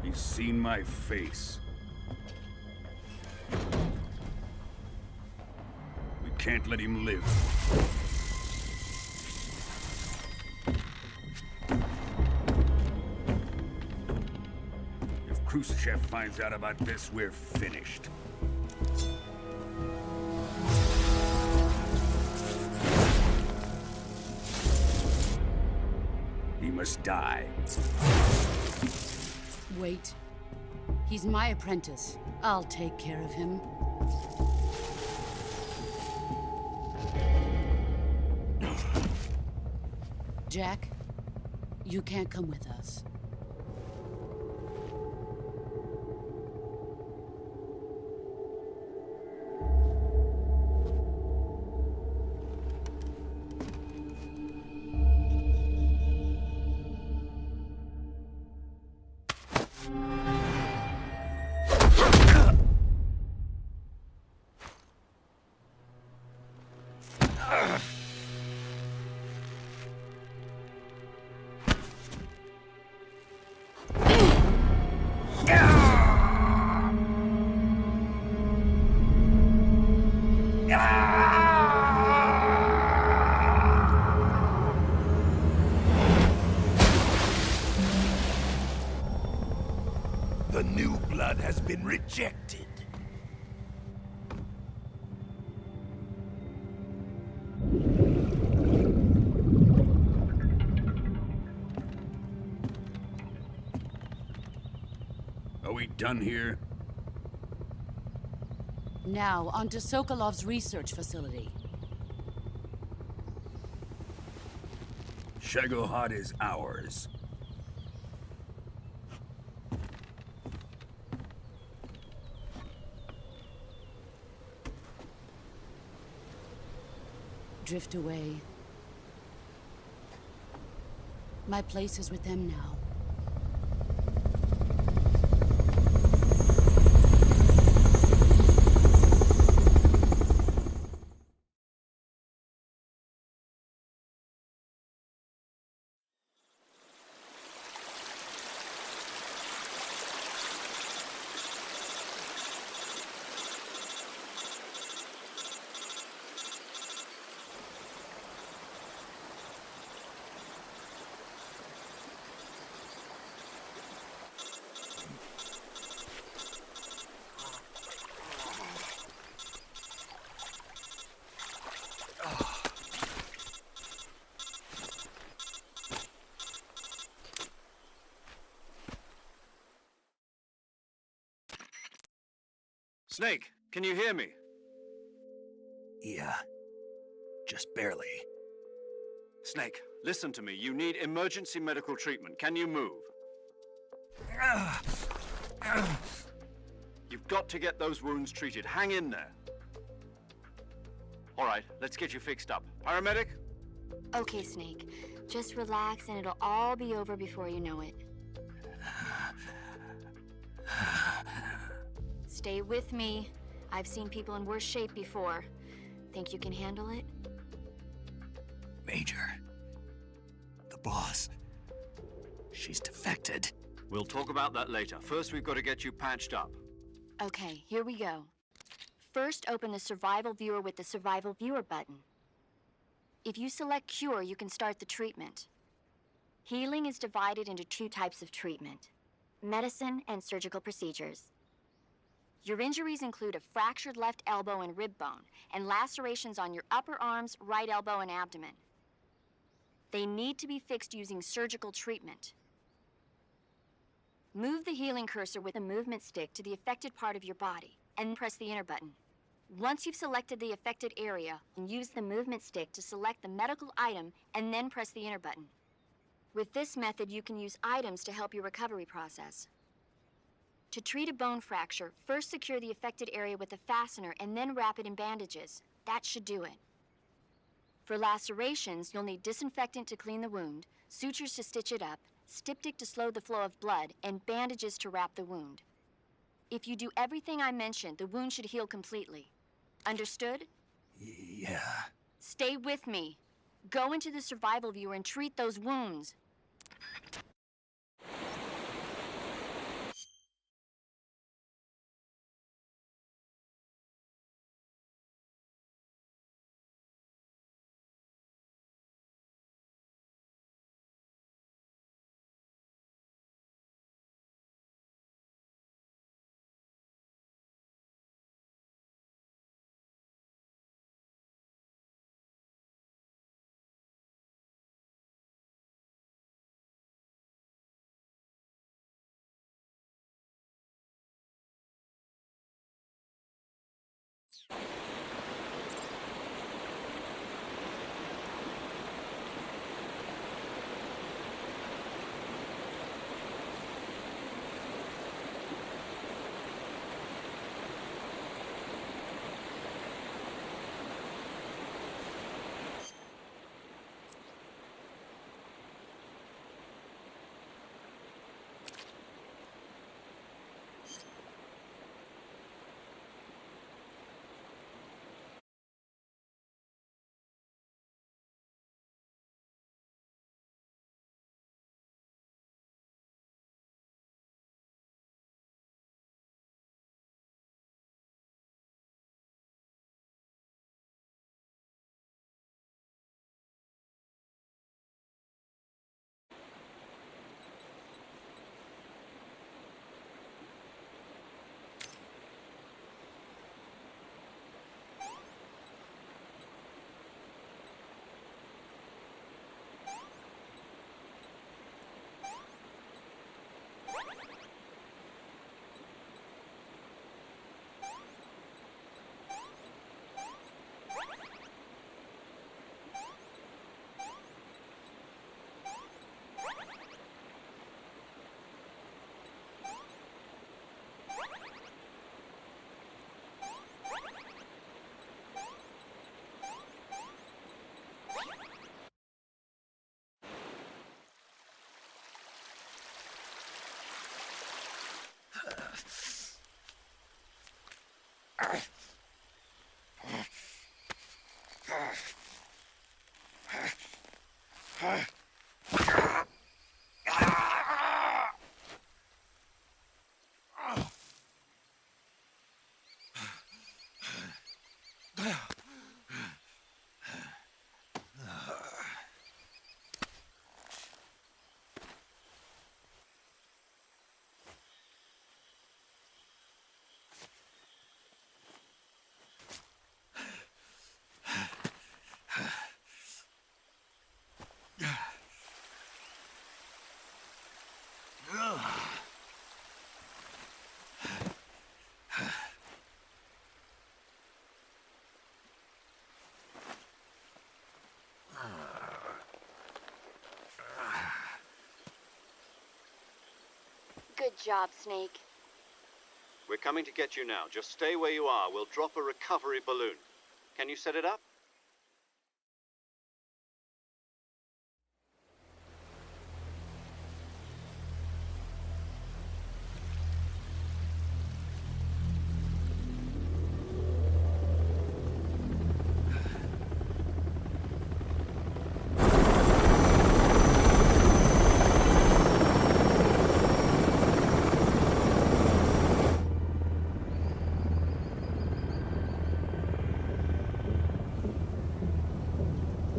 He's seen my face. We can't let him live. If Khrushchev finds out about this, we're finished. He must die. Wait. He's my apprentice. I'll take care of him. Jack, you can't come with us. The new blood has been rejected. Are we done here? Now, on to Sokolov's research facility. Shagohod is ours. Drift away. My place is with them now. Snake, can you hear me? Yeah. Just barely. Snake, listen to me. You need emergency medical treatment. Can you move? You've got to get those wounds treated. Hang in there. All right, let's get you fixed up. Paramedic? Okay, Snake. Just relax and it'll all be over before you know it. Stay with me. I've seen people in worse shape before. Think you can handle it? Major. The boss. She's defected. We'll talk about that later. First, we've got to get you patched up. Okay, here we go. First, open the Survival Viewer with the Survival Viewer button. If you select Cure, you can start the treatment. Healing is divided into two types of treatment: medicine and surgical procedures. Your injuries include a fractured left elbow and rib bone, and lacerations on your upper arms, right elbow, and abdomen. They need to be fixed using surgical treatment. Move the healing cursor with a movement stick to the affected part of your body, and press the enter button. Once you've selected the affected area, use the movement stick to select the medical item, and then press the enter button. With this method, you can use items to help your recovery process. To treat a bone fracture, first secure the affected area with a fastener and then wrap it in bandages. That should do it. For lacerations, you'll need disinfectant to clean the wound, sutures to stitch it up, styptic to slow the flow of blood, and bandages to wrap the wound. If you do everything I mentioned, the wound should heal completely. Understood? Yeah. Stay with me. Go into the Survival Viewer and treat those wounds. Good job, Snake. We're coming to get you now. Just stay where you are. We'll drop a recovery balloon. Can you set it up?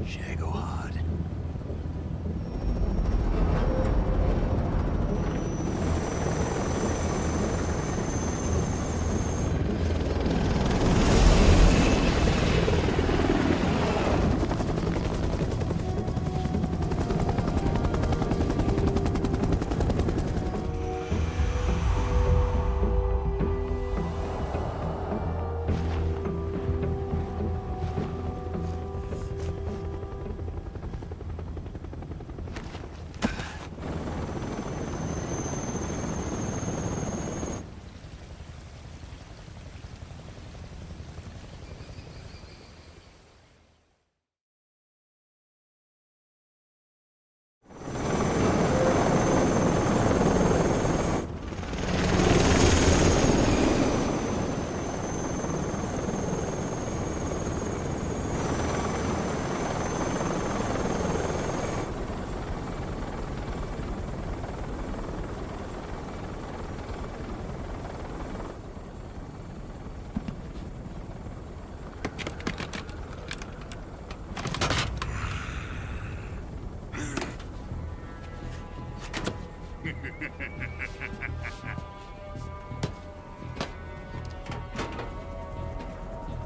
Shagohod.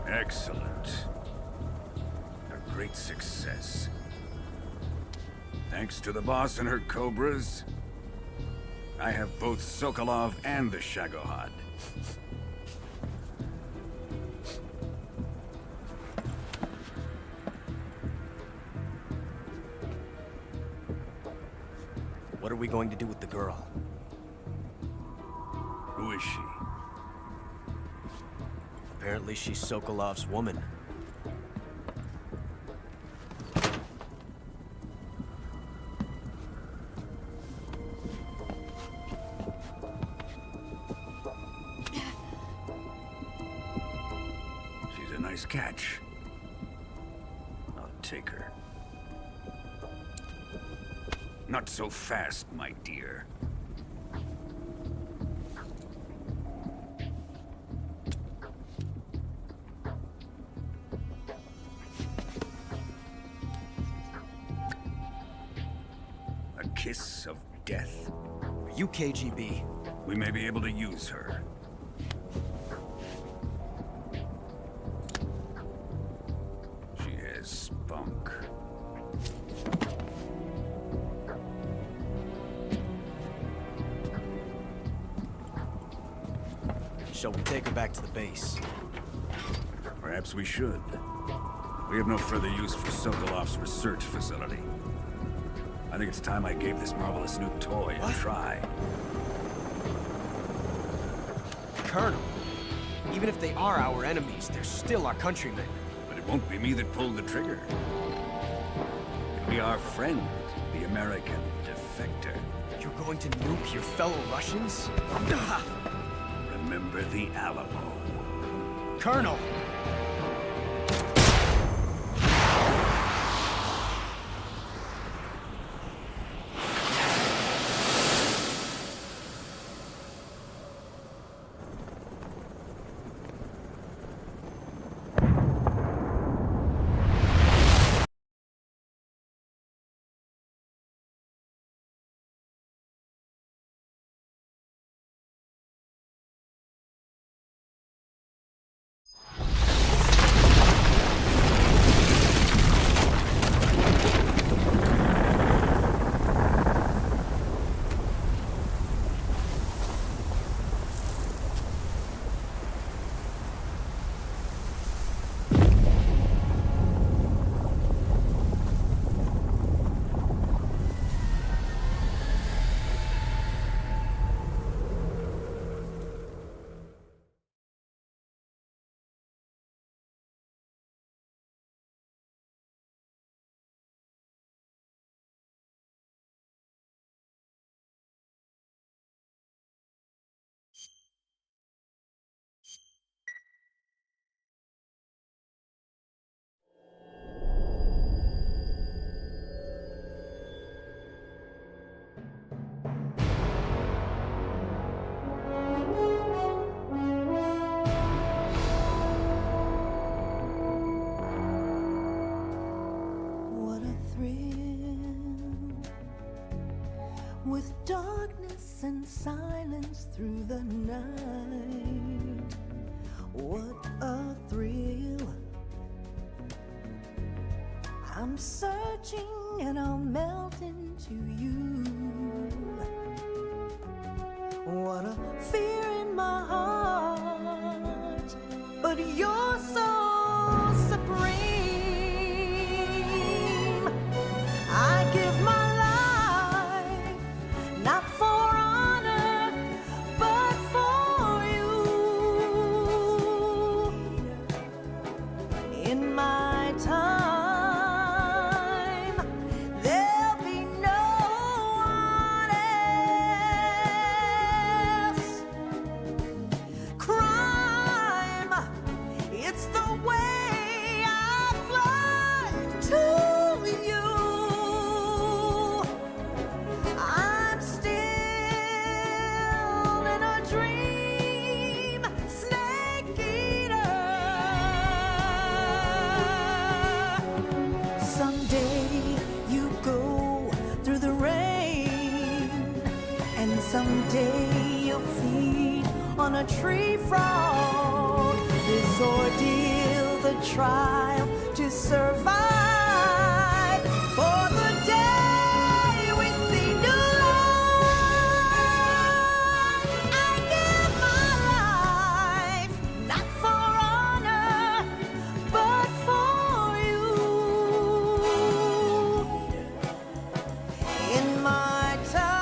Excellent. A great success. Thanks to the boss and her cobras, I have both Sokolov and the Shagohod. What are we going to do with the girl? Who is she? Apparently she's Sokolov's woman. She's a nice catch. I'll take her. Not so fast, my dear. A kiss of death. Are you KGB? We may be able to use her. She has spunk. Shall we take her back to the base? Perhaps we should. We have no further use for Sokolov's research facility. I think it's time I gave this marvelous new toy a try. Colonel, even if they are our enemies, they're still our countrymen. But it won't be me that pulled the trigger. It'll be our friend, the American defector. You're going to nuke your fellow Russians? remember the Alamo. Colonel! With darkness and silence through the night, what a thrill. I'm searching and I'll melt into you. What a fear in my heart, but you're so supreme. I give my not for honor, but for you. In my time, there'll be no one else. Crime, it's the way I fly to you. Someday you'll feed on a tree frog. This ordeal, the trial to survive. For the day we see new life, I give my life, not for honor, but for you. In my time,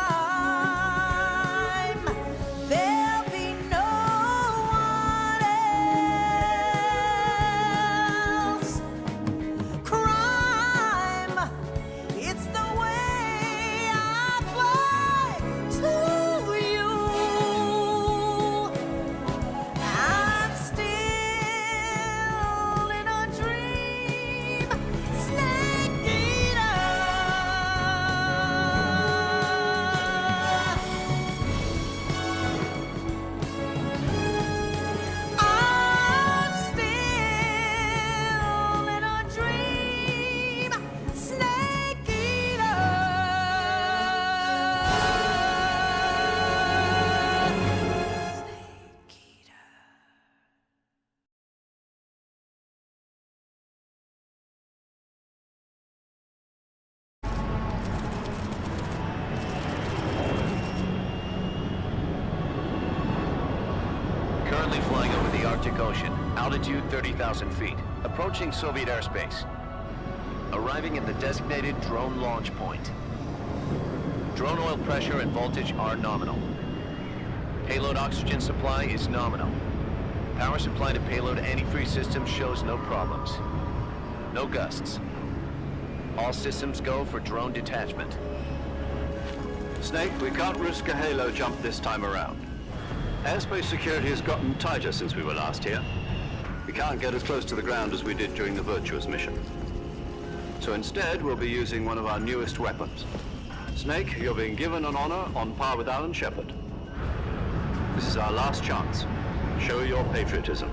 Currently flying over the Arctic Ocean, altitude 30,000 feet, approaching Soviet airspace. Arriving at the designated drone launch point. Drone oil pressure and voltage are nominal. Payload oxygen supply is nominal. Power supply to payload antifreeze system shows no problems. No gusts. All systems go for drone detachment. Snake, we can't risk a halo jump this time around. Airspace security has gotten tighter since we were last here. We can't get as close to the ground as we did during the Virtuous mission. So instead, we'll be using one of our newest weapons. Snake, you're being given an honor on par with Alan Shepard. This is our last chance. Show your patriotism.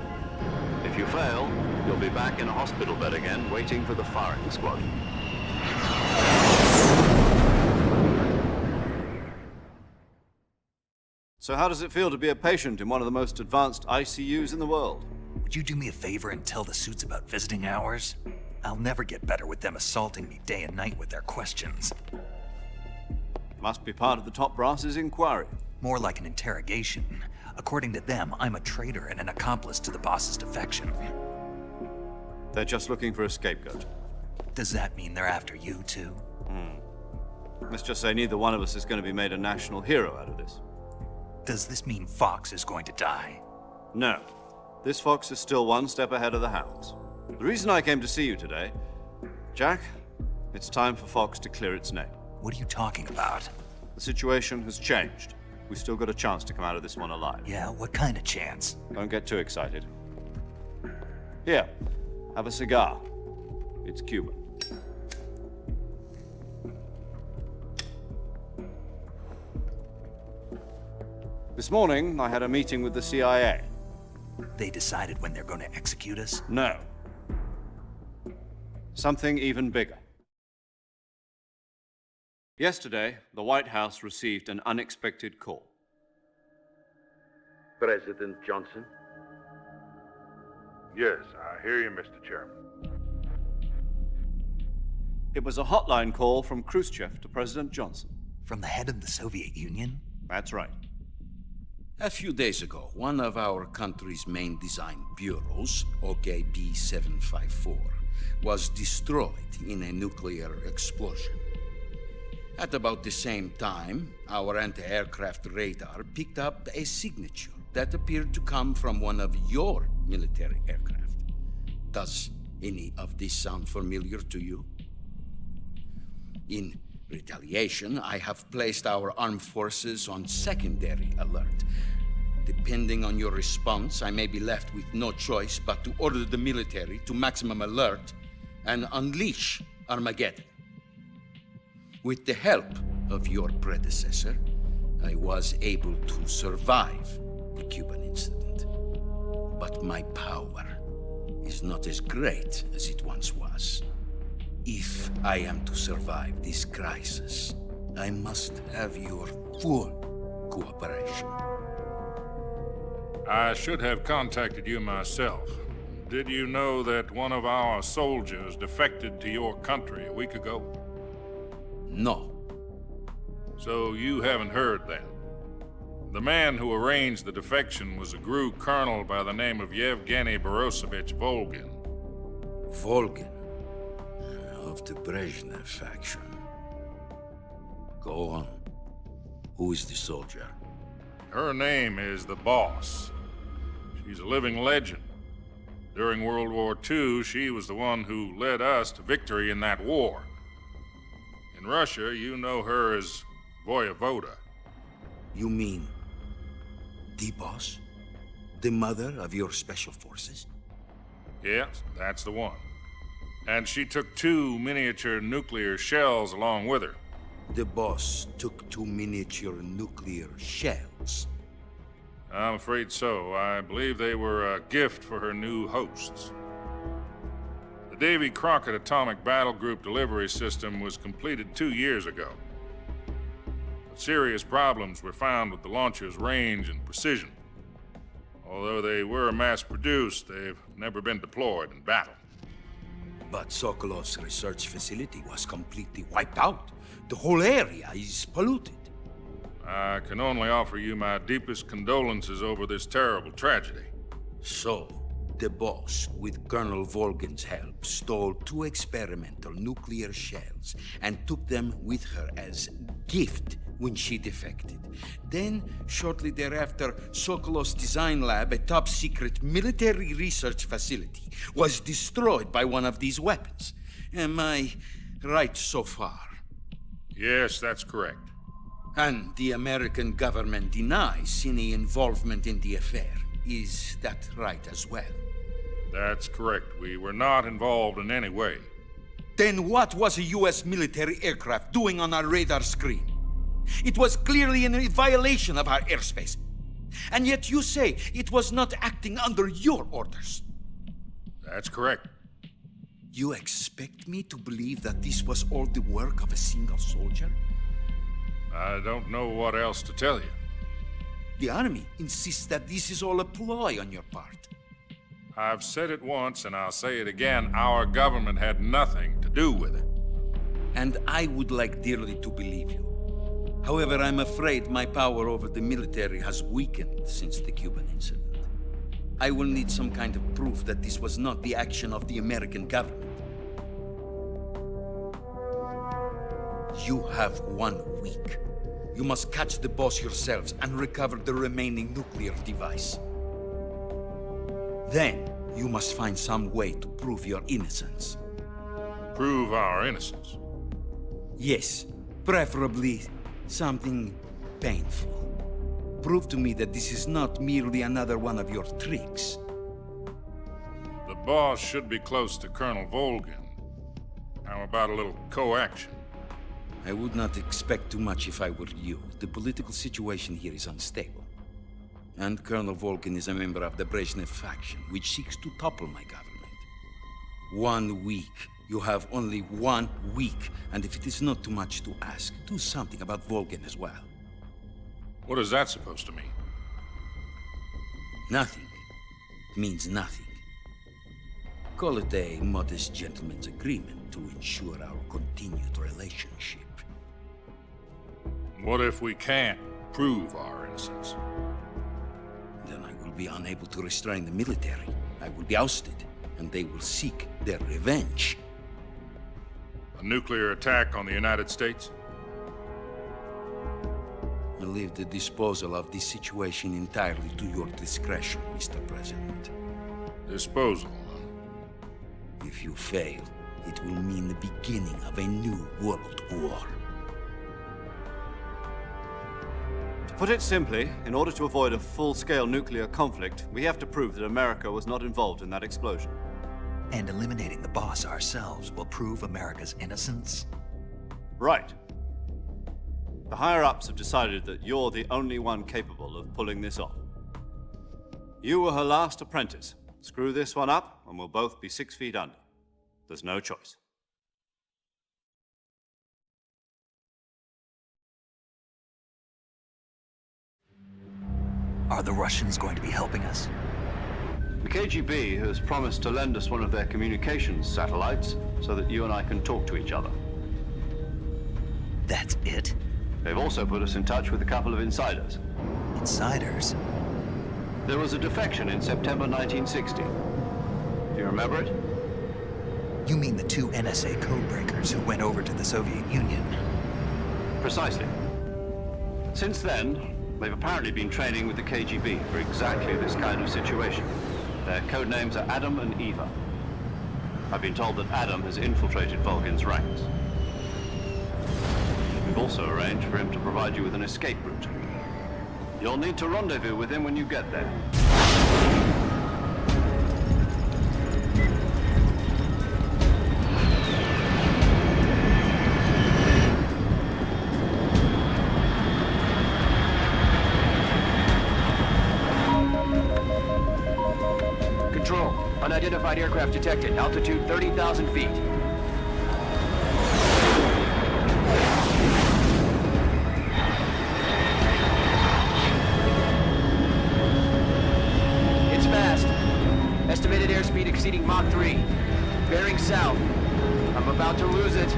If you fail, you'll be back in a hospital bed again, waiting for the firing squad. So how does it feel to be a patient in one of the most advanced ICUs in the world? Would you do me a favor and tell the suits about visiting hours? I'll never get better with them assaulting me day and night with their questions. Must be part of the top brass's inquiry. More like an interrogation. According to them, I'm a traitor and an accomplice to the boss's defection. They're just looking for a scapegoat. Does that mean they're after you, too? Let's just say neither one of us is going to be made a national hero out of this. Does this mean Fox is going to die? No. This fox is still one step ahead of the hounds. The reason I came to see you today, Jack, it's time for Fox to clear its name. What are you talking about? The situation has changed. We've still got a chance to come out of this one alive. Yeah, what kind of chance? Don't get too excited. Here, have a cigar. It's Cuban. This morning, I had a meeting with the CIA. They decided when they're going to execute us? No. Something even bigger. Yesterday, the White House received an unexpected call. President Johnson? Yes, I hear you, Mr. Chairman. It was a hotline call from Khrushchev to President Johnson. From the head of the Soviet Union? That's right. A few days ago, one of our country's main design bureaus, OKB 754, was destroyed in a nuclear explosion. At about the same time, our anti-aircraft radar picked up a signature that appeared to come from one of your military aircraft. Does any of this sound familiar to you? In retaliation, I have placed our armed forces on secondary alert. Depending on your response, I may be left with no choice but to order the military to maximum alert and unleash Armageddon. With the help of your predecessor, I was able to survive the Cuban incident. But my power is not as great as it once was. If I am to survive this crisis, I must have your full cooperation. I should have contacted you myself. Did you know that one of our soldiers defected to your country a week ago? No. So you haven't heard then? The man who arranged the defection was a GRU colonel by the name of Yevgeny Borosovich Volgin. Volgin? Of the Brezhnev faction. Go on. Who is the soldier? Her name is the Boss. She's a living legend. During World War II, she was the one who led us to victory in that war. In Russia, you know her as Voyevoda. You mean the Boss? The mother of your special forces? Yes, that's the one. And she took 2 miniature nuclear shells along with her. The Boss took 2 miniature nuclear shells? I'm afraid so. I believe they were a gift for her new hosts. The Davy Crockett Atomic Battle Group delivery system was completed 2 years ago. But serious problems were found with the launcher's range and precision. Although they were mass-produced, they've never been deployed in battle. But Sokolov's research facility was completely wiped out. The whole area is polluted. I can only offer you my deepest condolences over this terrible tragedy. So, the Boss, with Colonel Volgin's help, stole 2 experimental nuclear shells and took them with her as gift when she defected. Then, shortly thereafter, Sokolov's design lab, a top-secret military research facility, was destroyed by one of these weapons. Am I right so far? Yes, that's correct. And the American government denies any involvement in the affair. Is that right as well? That's correct. We were not involved in any way. Then what was a U.S. military aircraft doing on our radar screen? It was clearly in violation of our airspace. And yet you say it was not acting under your orders. That's correct. You expect me to believe that this was all the work of a single soldier? I don't know what else to tell you. The army insists that this is all a ploy on your part. I've said it once, and I'll say it again. Our government had nothing to do with it. And I would like dearly to believe you. However, I'm afraid my power over the military has weakened since the Cuban incident. I will need some kind of proof that this was not the action of the American government. You have 1 week. You must catch the boss yourselves and recover the remaining nuclear device. Then, you must find some way to prove your innocence. Prove our innocence? Yes, preferably something painful. Prove to me that this is not merely another one of your tricks. The boss should be close to Colonel Volgin. How about a little co-action? I would not expect too much if I were you. The political situation here is unstable. And Colonel Volgin is a member of the Brezhnev faction, which seeks to topple my government. 1 week. You have only 1 week. And if it is not too much to ask, do something about Volgin as well. What is that supposed to mean? Nothing. It means nothing. Call it a modest gentleman's agreement to ensure our continued relationship. What if we can't prove our innocence? Then I will be unable to restrain the military. I will be ousted, and they will seek their revenge. A nuclear attack on the United States? I leave the disposal of this situation entirely to your discretion, Mr. President. Disposal? If you fail, it will mean the beginning of a new world war. To put it simply, in order to avoid a full-scale nuclear conflict, we have to prove that America was not involved in that explosion. And eliminating the boss ourselves will prove America's innocence? Right. The higher-ups have decided that you're the only one capable of pulling this off. You were her last apprentice. Screw this one up, and we'll both be 6 feet under. There's no choice. Are the Russians going to be helping us? The KGB has promised to lend us one of their communications satellites so that you and I can talk to each other. That's it? They've also put us in touch with a couple of insiders. Insiders? There was a defection in September 1960. Do you remember it? You mean the 2 NSA codebreakers who went over to the Soviet Union? Precisely. Since then, they've apparently been training with the KGB for exactly this kind of situation. Their code names are Adam and Eva. I've been told that Adam has infiltrated Volgin's ranks. We've also arranged for him to provide you with an escape route. You'll need to rendezvous with him when you get there. Control, unidentified aircraft detected. Altitude 30,000 feet. It's fast. Estimated airspeed exceeding Mach 3. Bearing south. I'm about to lose it.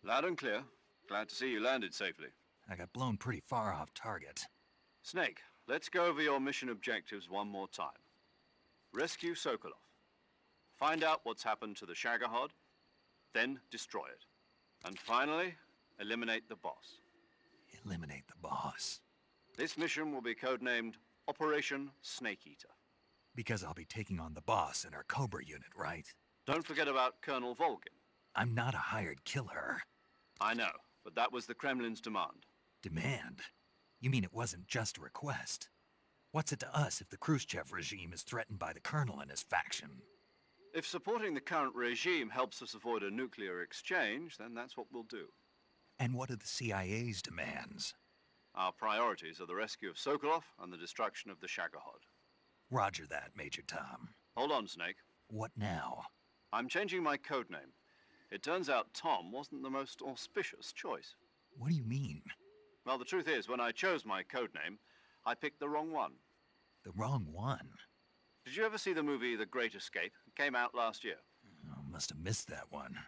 Loud and clear. Glad to see you landed safely. I got blown pretty far off target. Snake, let's go over your mission objectives one more time. Rescue Sokolov. Find out what's happened to the Shagohod, then destroy it. And finally, eliminate the boss. Eliminate the boss. This mission will be codenamed Operation Snake Eater. Because I'll be taking on the boss in our Cobra unit, right? Don't forget about Colonel Volgin. I'm not a hired killer. I know, but that was the Kremlin's demand. Demand? You mean it wasn't just a request? What's it to us if the Khrushchev regime is threatened by the Colonel and his faction? If supporting the current regime helps us avoid a nuclear exchange, then that's what we'll do. And what are the CIA's demands? Our priorities are the rescue of Sokolov and the destruction of the Shagohod. Roger that, Major Tom. Hold on, Snake. What now? I'm changing my codename. It turns out Tom wasn't the most auspicious choice. What do you mean? Well, the truth is, when I chose my codename, I picked the wrong one. The wrong one? Did you ever see the movie The Great Escape? It came out last year. Oh, must have missed that one.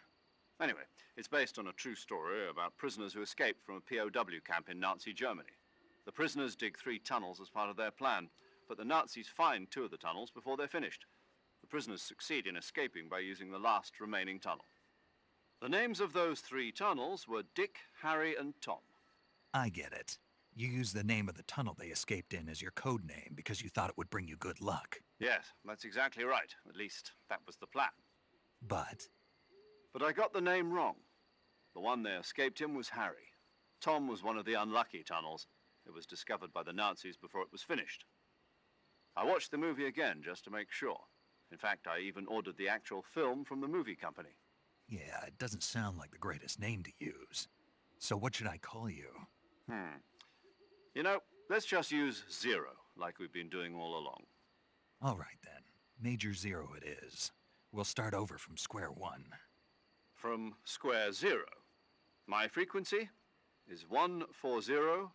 Anyway, it's based on a true story about prisoners who escaped from a POW camp in Nazi Germany. The prisoners dig 3 tunnels as part of their plan, but the Nazis find 2 of the tunnels before they're finished. The prisoners succeed in escaping by using the last remaining tunnel. The names of those 3 tunnels were Dick, Harry, and Tom. I get it. You used the name of the tunnel they escaped in as your code name because you thought it would bring you good luck. Yes, that's exactly right. At least, that was the plan. But I got the name wrong. The one they escaped in was Harry. Tom was one of the unlucky tunnels. It was discovered by the Nazis before it was finished. I watched the movie again just to make sure. In fact, I even ordered the actual film from the movie company. yeah, it doesn't sound like the greatest name to use. So what should I call you? You know, let's just use Zero, like we've been doing all along. All right then. Major Zero it is. We'll start over from square one. From square 0. My frequency is 140.85.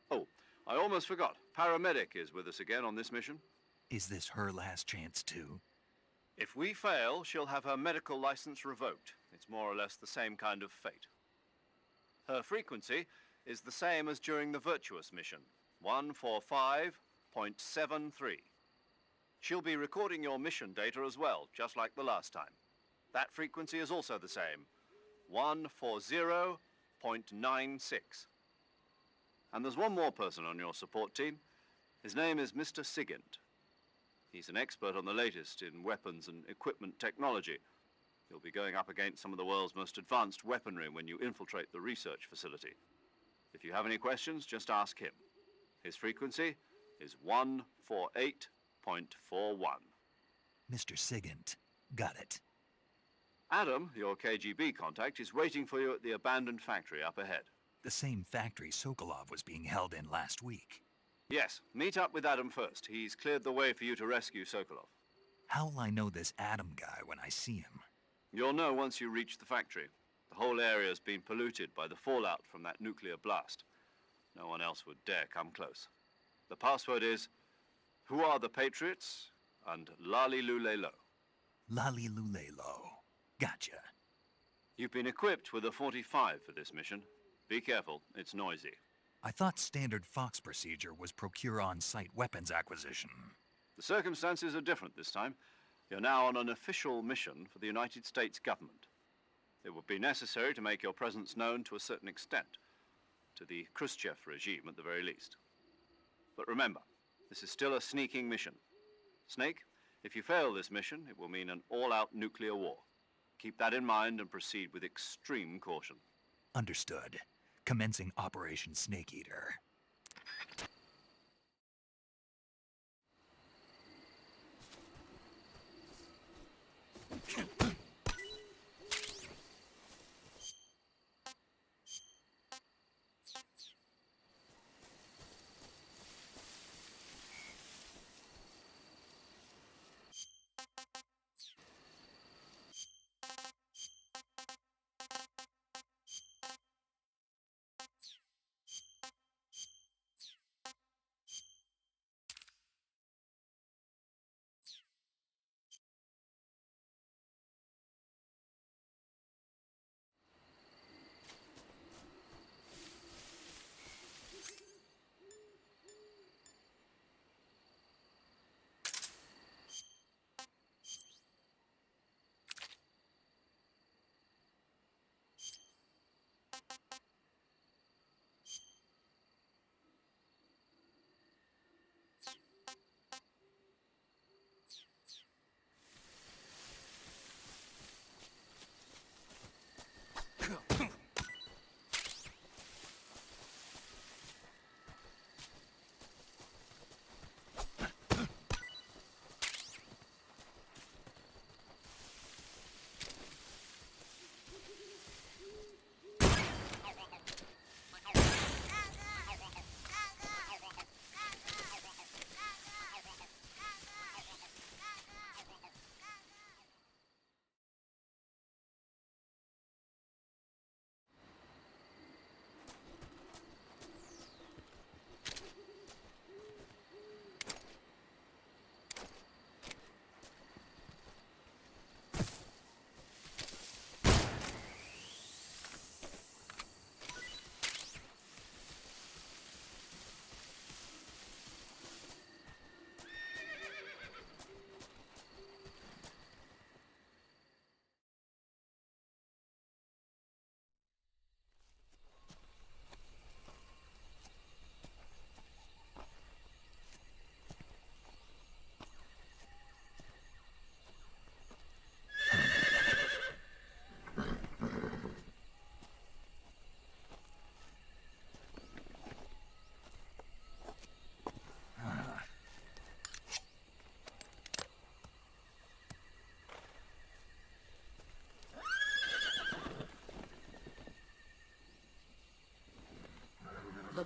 Oh, I almost forgot. Paramedic is with us again on this mission. Is this her last chance too? If we fail, she'll have her medical license revoked. It's more or less the same kind of fate. Her frequency is the same as during the Virtuous mission, 145.73. She'll be recording your mission data as well, just like the last time. That frequency is also the same, 140.96. And there's one more person on your support team. His name is Mr. Sigint. He's an expert on the latest in weapons and equipment technology. You'll be going up against some of the world's most advanced weaponry when you infiltrate the research facility. If you have any questions, just ask him. His frequency is 148.41. Mr. Sigint. Got it. Adam, your KGB contact, is waiting for you at the abandoned factory up ahead. The same factory Sokolov was being held in last week. Yes, meet up with Adam first. He's cleared the way for you to rescue Sokolov. How will I know this Adam guy when I see him? You'll know once you reach the factory. The whole area's been polluted by the fallout from that nuclear blast. No one else would dare come close. The password is, "Who are the Patriots?" and Lali Lule Lo. Lali Lule Lo. Gotcha. You've been equipped with a 45 for this mission. Be careful, it's noisy. I thought standard Fox procedure was procure on-site weapons acquisition. The circumstances are different this time. You're now on an official mission for the United States government. It would be necessary to make your presence known to a certain extent, to the Khrushchev regime at the very least. But remember, this is still a sneaking mission. Snake, if you fail this mission, it will mean an all-out nuclear war. Keep that in mind and proceed with extreme caution. Understood. Commencing Operation Snake Eater.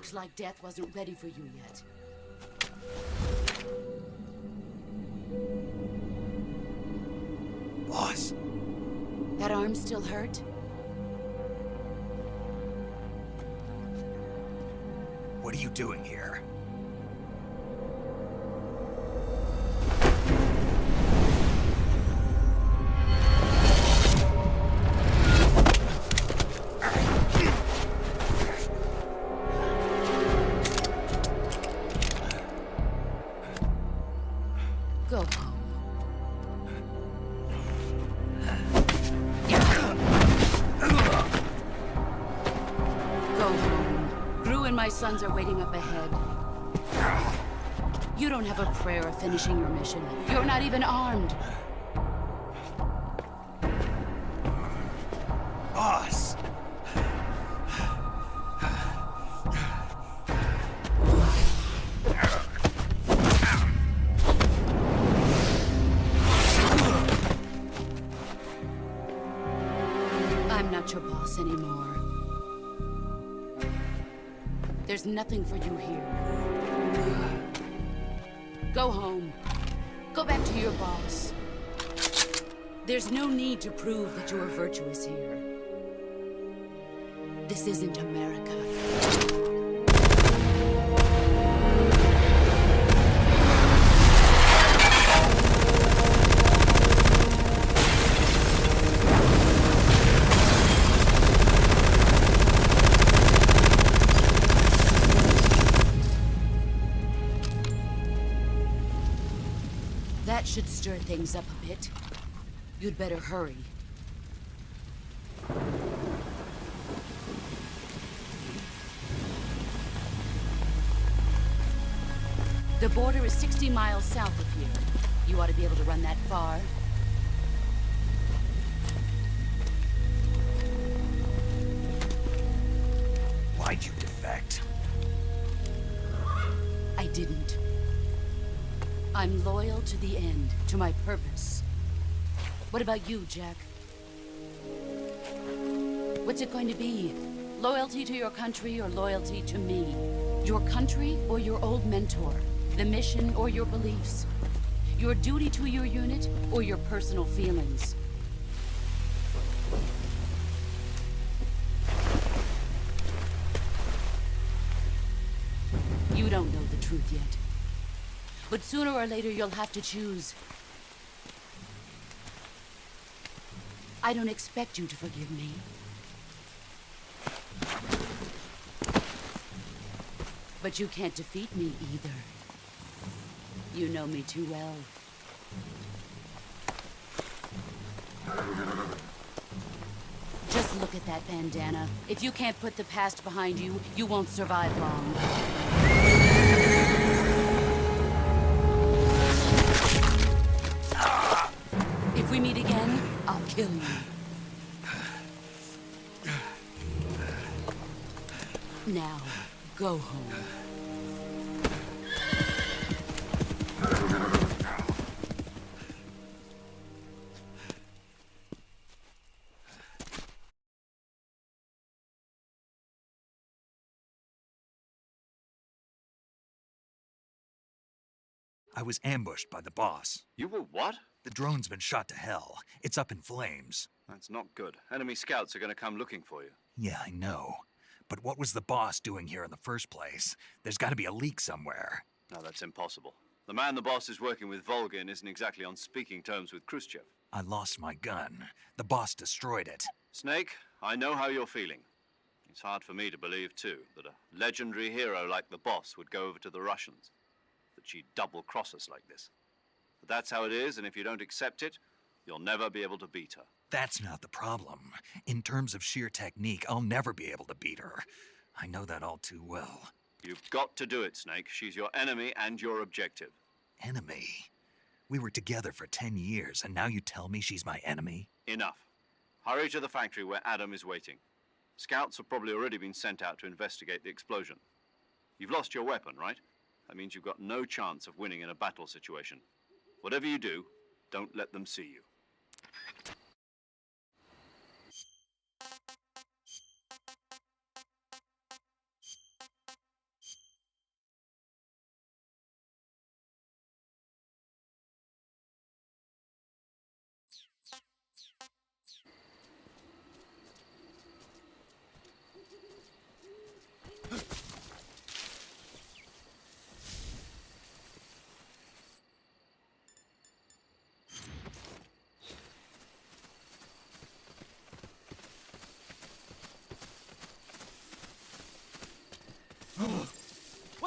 Looks like death wasn't ready for you yet. Boss. That arm still hurt? What are you doing here? Go home. Go home. Gru and my sons are waiting up ahead. You don't have a prayer of finishing your mission. You're not even armed. Boss! I'm not your boss anymore. There's nothing for you here. Go home. Go back to your boss. There's no need to prove that you are virtuous here. This isn't America. That should stir things up a bit. You'd better hurry. The border is 60 miles south of here. You ought to be able to run that far. Why'd you defect? I didn't. I'm loyal to the end, to my purpose. What about you, Jack? What's it going to be? Loyalty to your country or loyalty to me? Your country or your old mentor? The mission or your beliefs? Your duty to your unit or your personal feelings? You don't know the truth yet. But sooner or later, you'll have to choose. I don't expect you to forgive me. But you can't defeat me either. You know me too well. Just look at that bandana. If you can't put the past behind you, you won't survive long. If we meet again, I'll kill you. Now, go home. I was ambushed by the boss. You were what? The drone's been shot to hell. It's up in flames. That's not good. Enemy scouts are going to come looking for you. Yeah, I know. But what was the boss doing here in the first place? There's got to be a leak somewhere. No, that's impossible. The man the boss is working with, Volgin, isn't exactly on speaking terms with Khrushchev. I lost my gun. The boss destroyed it. Snake, I know how you're feeling. It's hard for me to believe, too, that a legendary hero like the boss would go over to the Russians. That she'd double-cross us like this. But that's how it is, and if you don't accept it, you'll never be able to beat her. That's not the problem. In terms of sheer technique, I'll never be able to beat her. I know that all too well. You've got to do it, Snake. She's your enemy and your objective. Enemy? We were together for 10 years, and now you tell me she's my enemy? Enough. Hurry to the factory where Adam is waiting. Scouts have probably already been sent out to investigate the explosion. You've lost your weapon, right? That means you've got no chance of winning in a battle situation. Whatever you do, don't let them see you.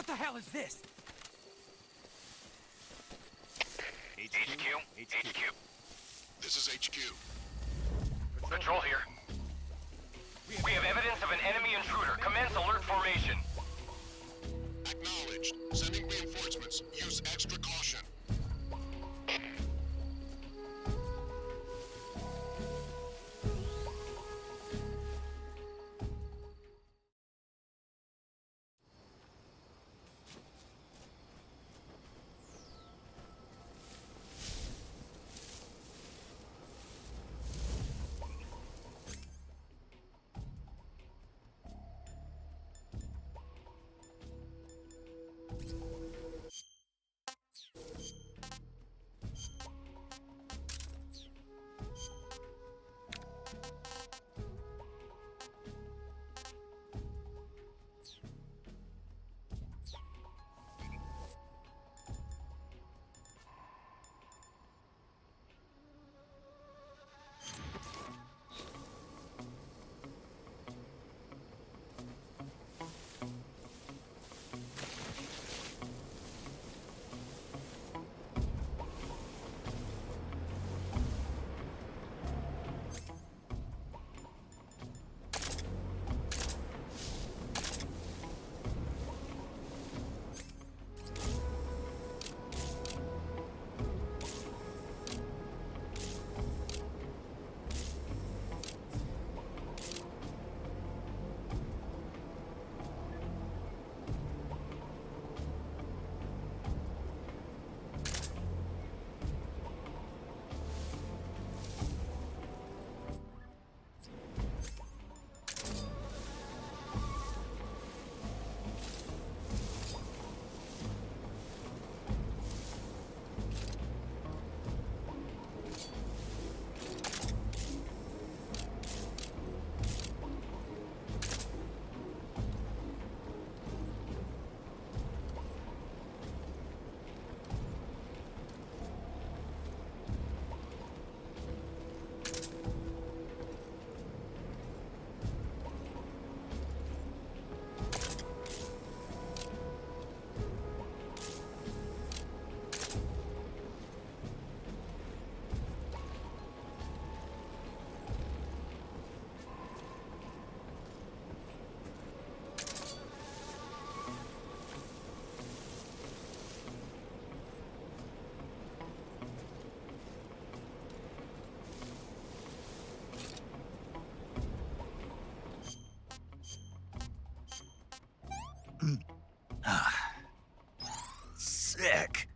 What the hell is this? HQ. This is HQ. Patrol here. We have evidence of an enemy intruder. Commence alert formation. Acknowledged. Sending reinforcements. Use extra caution. Sick.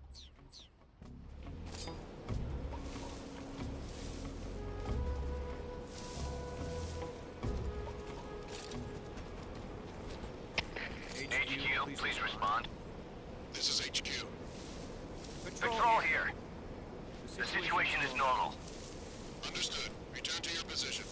HQ, please respond. This is HQ. Patrol here. The situation is normal. Understood. Return to your position.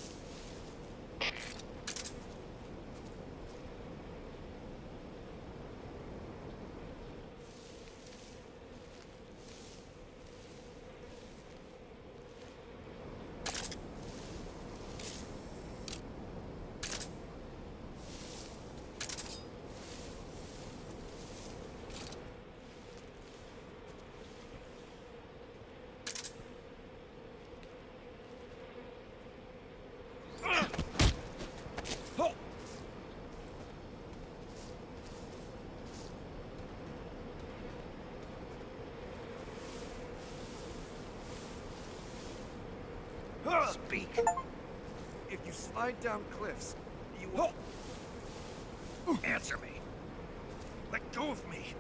Speak. If you slide down cliffs, you will... Answer me. Let go of me.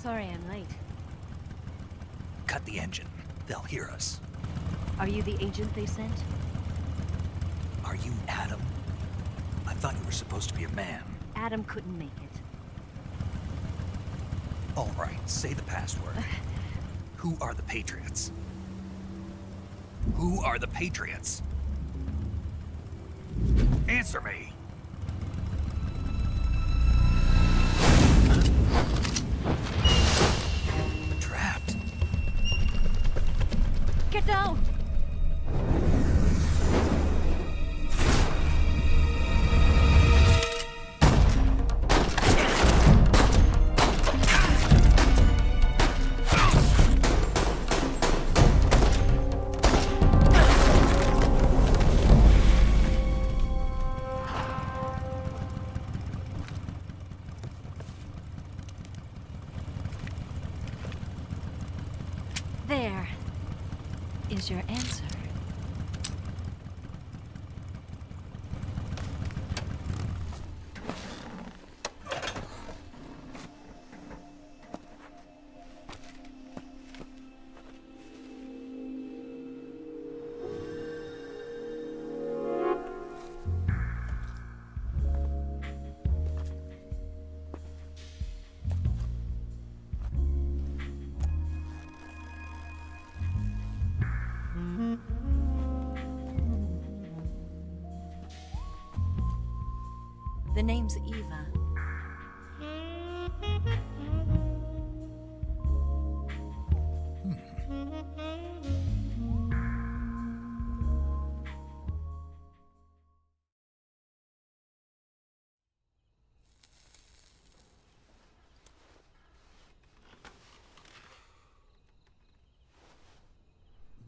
Sorry I'm late. Cut the engine. They'll hear us. Are you the agent they sent? Are you Adam? I thought you were supposed to be a man. Adam couldn't make it. All right, say the password. Who are the Patriots? Who are the Patriots? Answer me! Trapped. Get down! There is your answer. The name's Eva.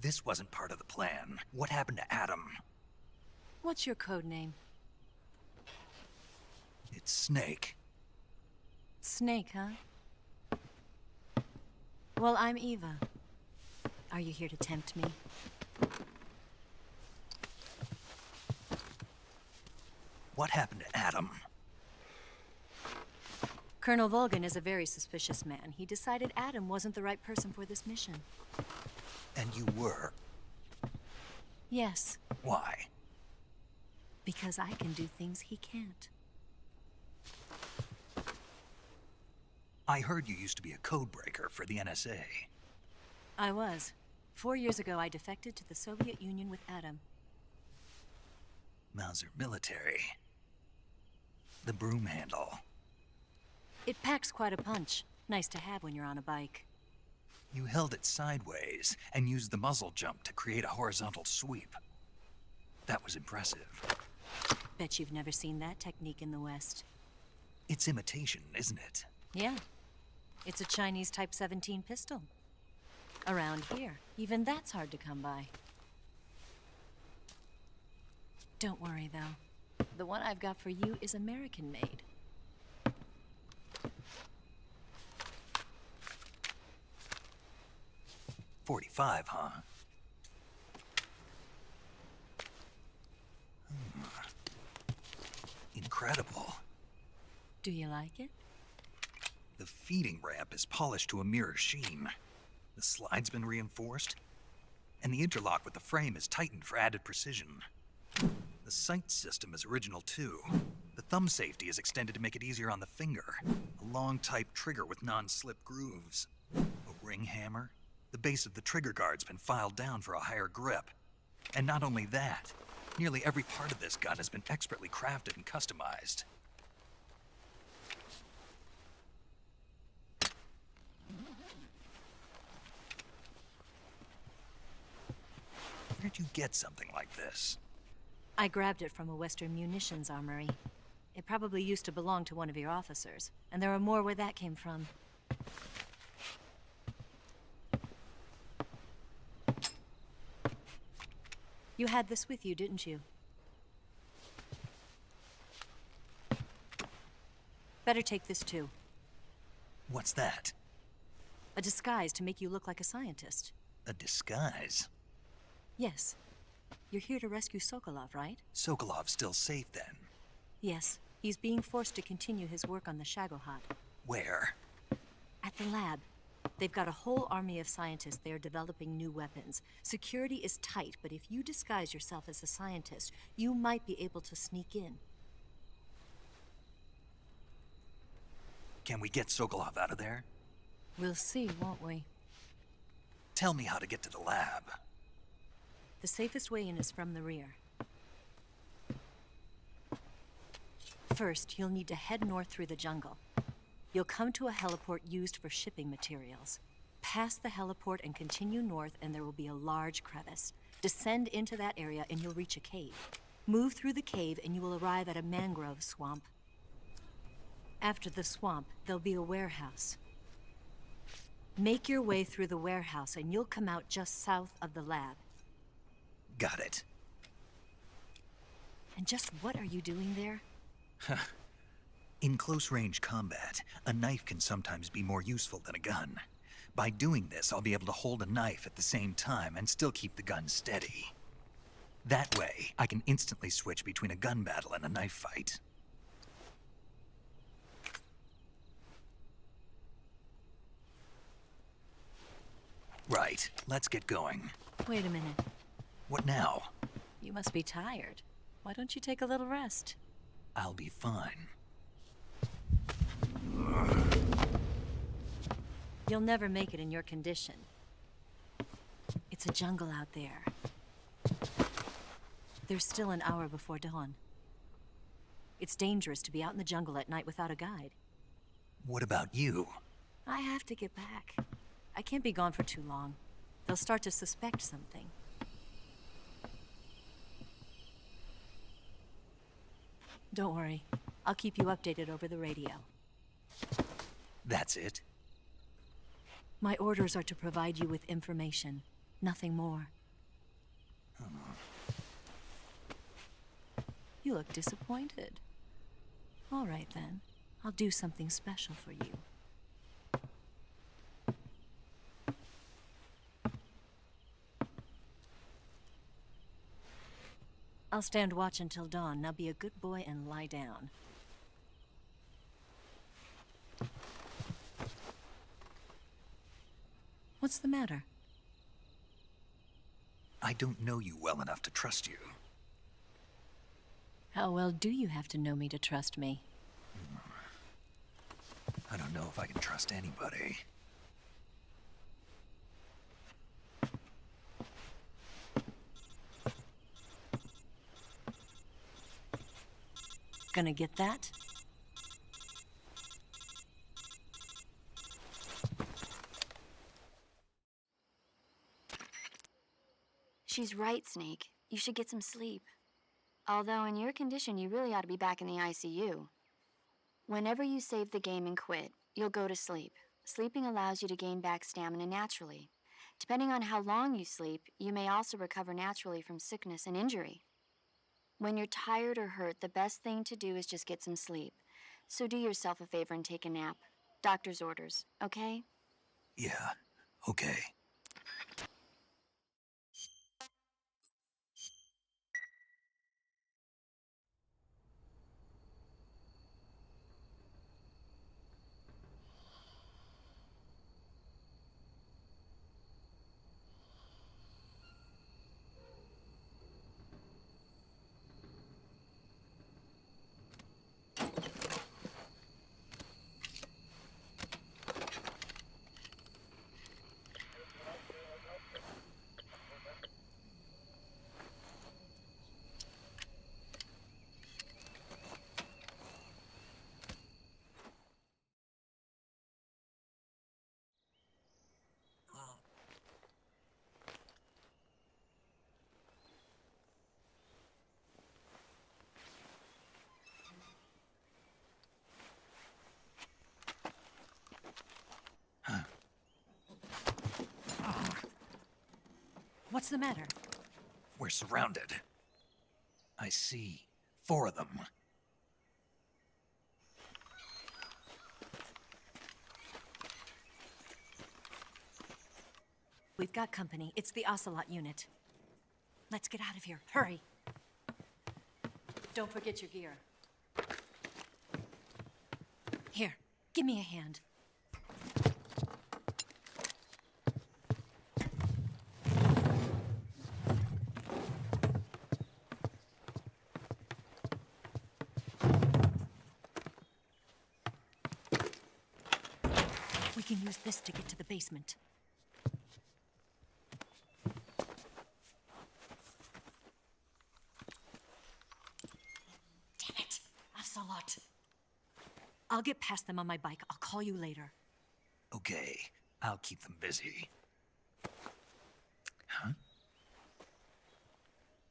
This wasn't part of the plan. What happened to Adam? What's your code name? It's Snake. Snake, huh? Well, I'm Eva. Are you here to tempt me? What happened to Adam? Colonel Volgan is a very suspicious man. He decided Adam wasn't the right person for this mission. And you were? Yes. Why? Because I can do things he can't. I heard you used to be a codebreaker for the NSA. I was. 4 years ago, I defected to the Soviet Union with Adam. Mauser military. The broom handle. It packs quite a punch. Nice to have when you're on a bike. You held it sideways and used the muzzle jump to create a horizontal sweep. That was impressive. Bet you've never seen that technique in the West. It's imitation, isn't it? Yeah. It's a Chinese Type 17 pistol. Around here, even that's hard to come by. Don't worry, though. The one I've got for you is American-made. .45, huh? Incredible. Do you like it? The feeding ramp is polished to a mirror sheen. The slide's been reinforced, and the interlock with the frame is tightened for added precision. The sight system is original too. The thumb safety is extended to make it easier on the finger. A long type trigger with non-slip grooves. A ring hammer. The base of the trigger guard's been filed down for a higher grip. And not only that, nearly every part of this gun has been expertly crafted and customized. Where'd you get something like this? I grabbed it from a Western munitions armory. It probably used to belong to one of your officers, and there are more where that came from. You had this with you, didn't you? Better take this too. What's that? A disguise to make you look like a scientist. A disguise? Yes. You're here to rescue Sokolov, right? Sokolov's still safe then? Yes. He's being forced to continue his work on the Shagohod. Where? At At the lab. They've got a whole army of scientists there developing new weapons. Security is tight, but if you disguise yourself as a scientist, you might be able to sneak in. Can we get Sokolov out of there? We'll see, won't we? Tell me how to get to the lab. The safest way in is from the rear. First, you'll need to head north through the jungle. You'll come to a heliport used for shipping materials. Pass the heliport and continue north, and there will be a large crevice. Descend into that area and you'll reach a cave. Move through the cave and you will arrive at a mangrove swamp. After the swamp, there'll be a warehouse. Make your way through the warehouse and you'll come out just south of the lab. Got it. And just what are you doing there? In close-range combat, a knife can sometimes be more useful than a gun. By doing this, I'll be able to hold a knife at the same time and still keep the gun steady. That way, I can instantly switch between a gun battle and a knife fight. Right, let's get going. Wait a minute. What now? You must be tired. Why don't you take a little rest? I'll be fine. You'll never make it in your condition. It's a jungle out there. There's still an hour before dawn. It's dangerous to be out in the jungle at night without a guide. What about you? I have to get back. I can't be gone for too long. They'll start to suspect something. Don't worry. I'll keep you updated over the radio. That's it? My orders are to provide you with information. Nothing more. You look disappointed. All right, then. I'll do something special for you. I'll stand watch until dawn. Now be a good boy and lie down. What's the matter? I don't know you well enough to trust you. How well do you have to know me to trust me? I don't know if I can trust anybody. Gonna get that? She's right, Snake. You should get some sleep. Although in your condition, you really ought to be back in the ICU. Whenever you save the game and quit, you'll go to sleep. Sleeping allows you to gain back stamina naturally. Depending on how long you sleep, you may also recover naturally from sickness and injury. When you're tired or hurt, the best thing to do is just get some sleep. So do yourself a favor and take a nap. Doctor's orders, okay? Yeah, okay. What's the matter? We're surrounded. I see 4 of them. We've got company. It's the Ocelot unit. Let's get out of here. Hurry. Don't forget your gear. Here, give me a hand. We can use this to get to the basement. Damn it! Ocelot! I'll get past them on my bike. I'll call you later. Okay, I'll keep them busy. Huh?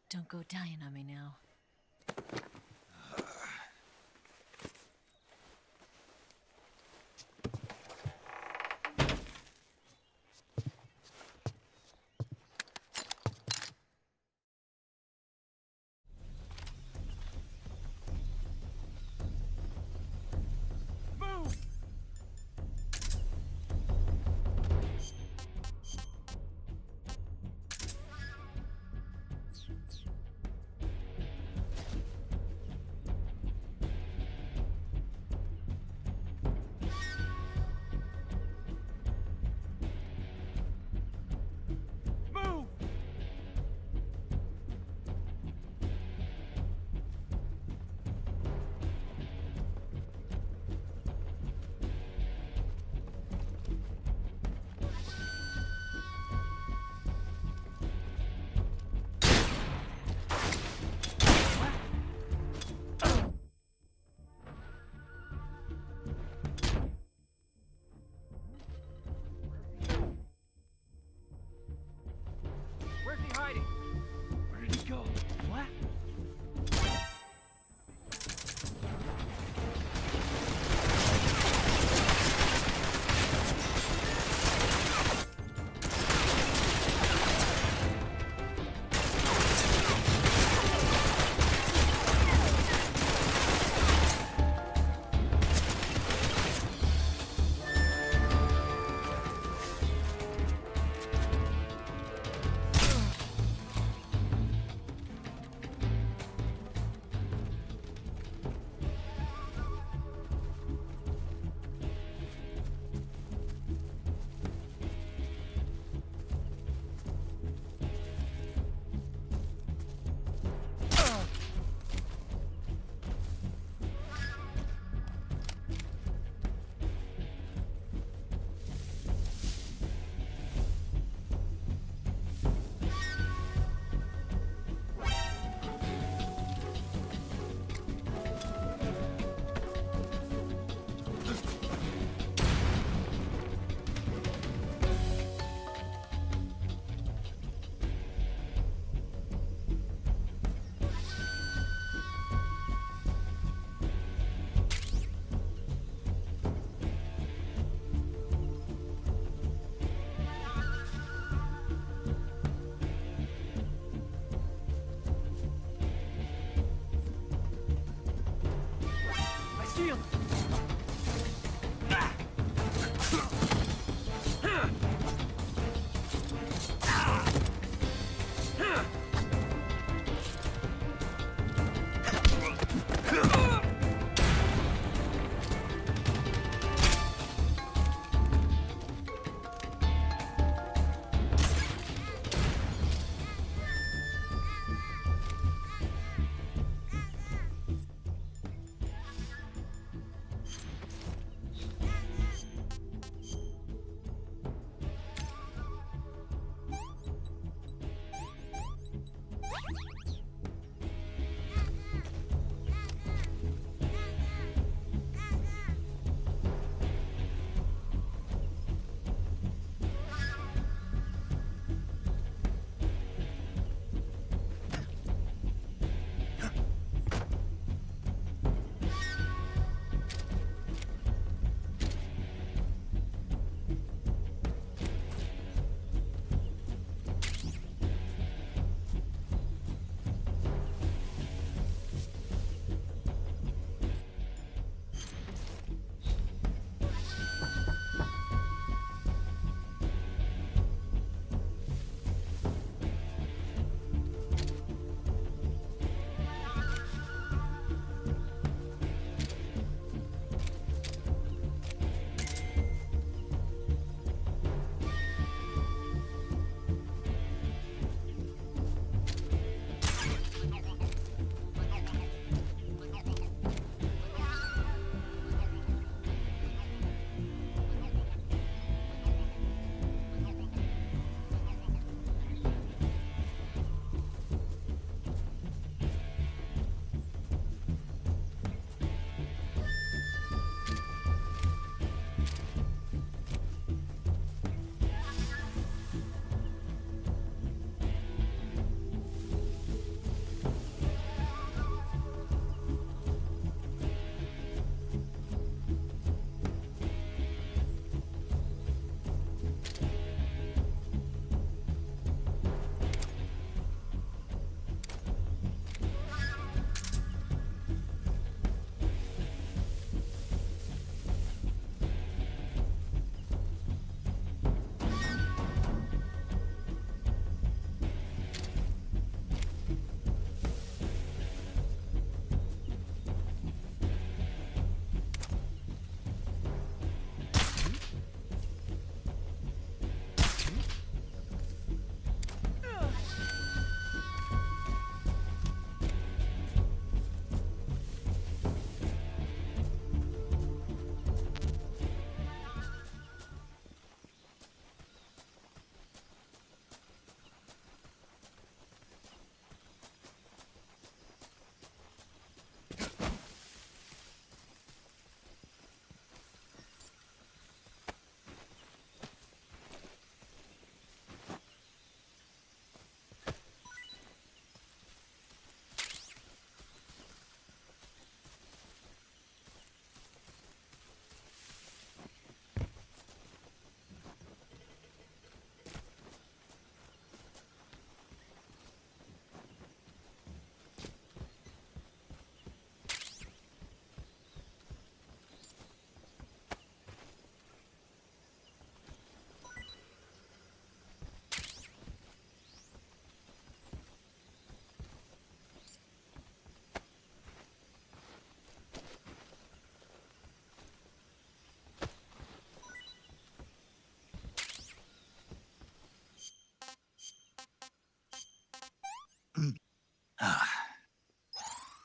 Don't go dying on me now.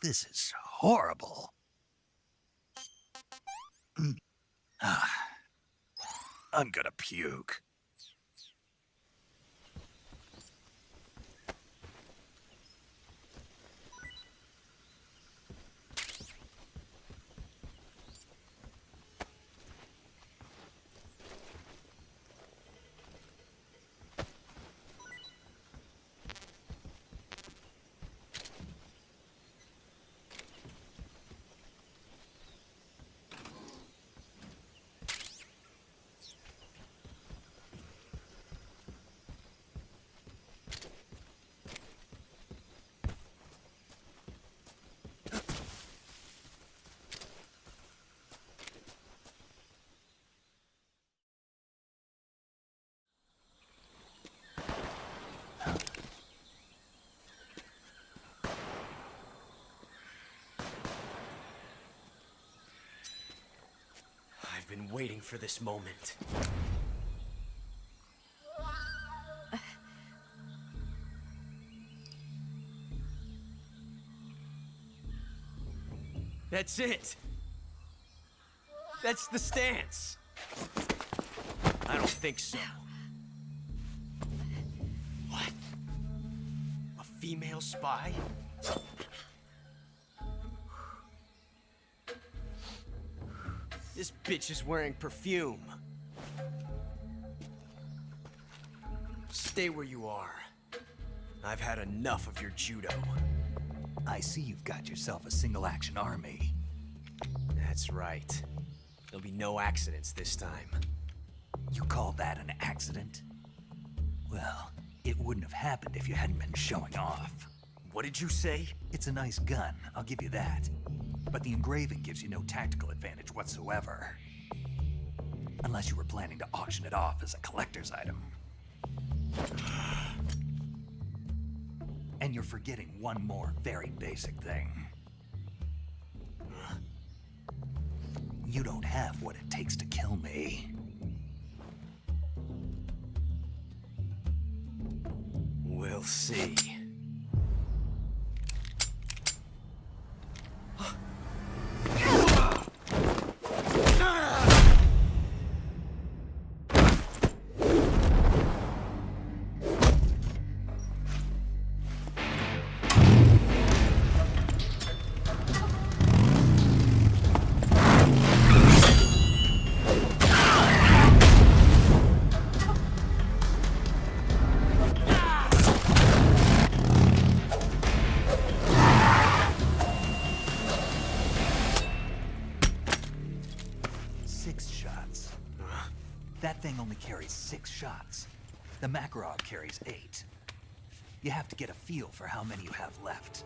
This is horrible. I'm gonna puke. I've been waiting for this moment. That's it. That's the stance. I don't think so. What? A female spy? This bitch is wearing perfume. Stay where you are. I've had enough of your judo. I see you've got yourself a single-action army. That's right. There'll be no accidents this time. You call that an accident? Well, it wouldn't have happened if you hadn't been showing off. What did you say? It's a nice gun, I'll give you that. But the engraving gives you no tactical advantage whatsoever. Unless you were planning to auction it off as a collector's item. And you're forgetting one more very basic thing. You don't have what it takes to kill me. We'll see. That thing only carries 6 shots. The Makarov carries 8. You have to get a feel for how many you have left.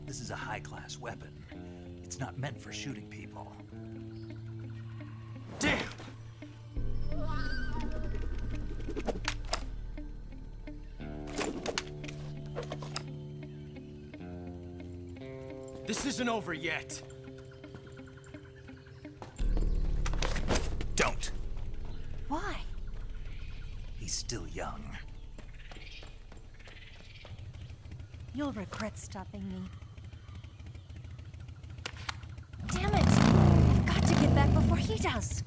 This is a high-class weapon. It's not meant for shooting people. Damn! This isn't over yet. Don't. Why? He's still young. You'll regret stopping me. Damn it! I've got to get back before he does.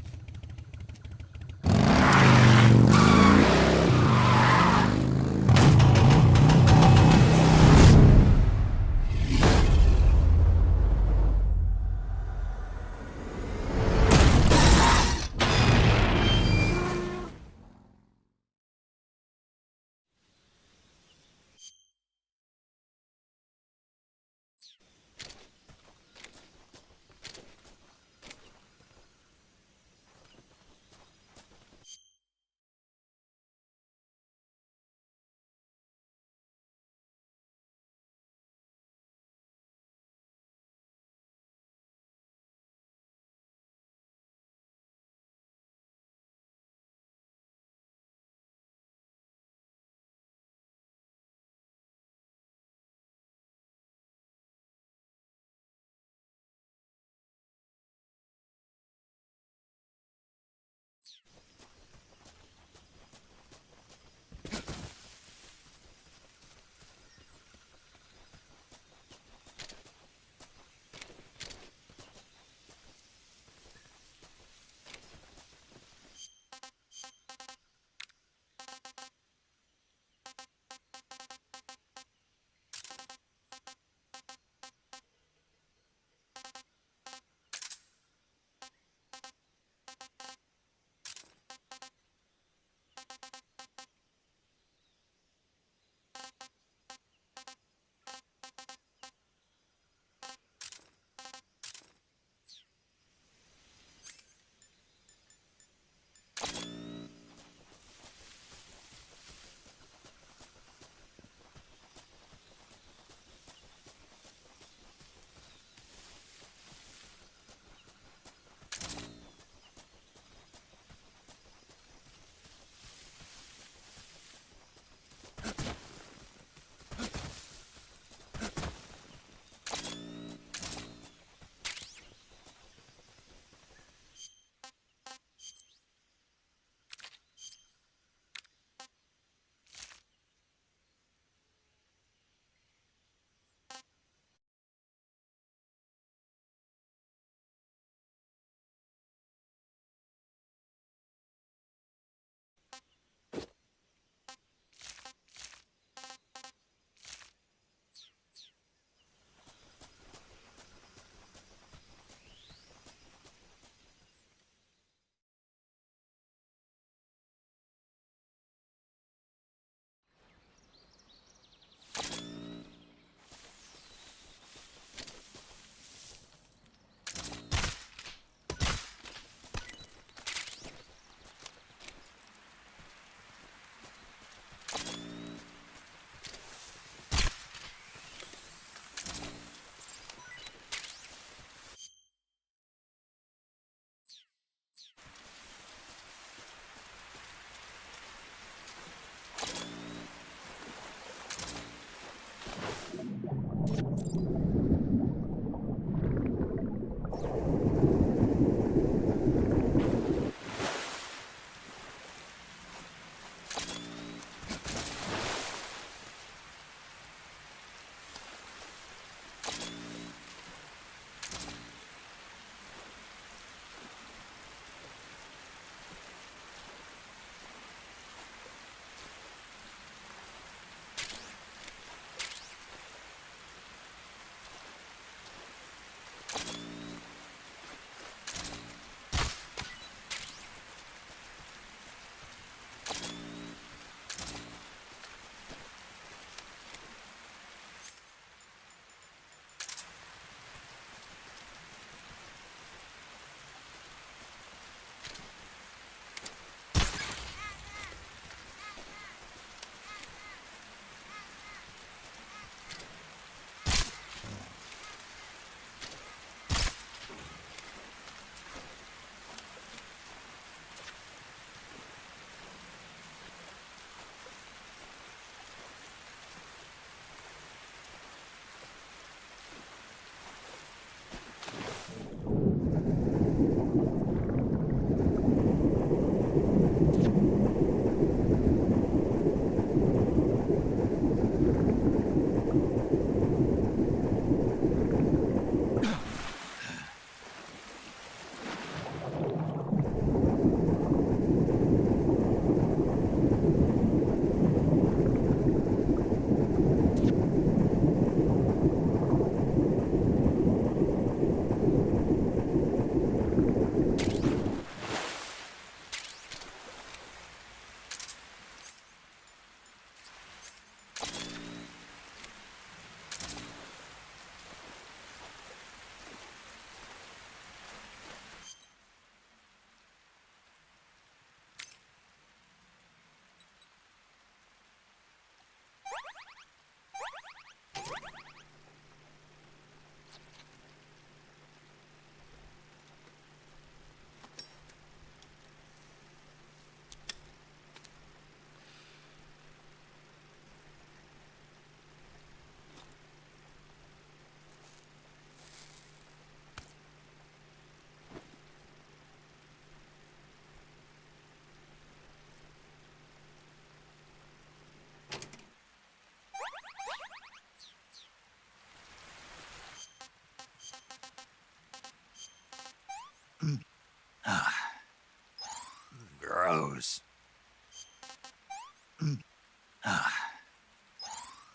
Gross.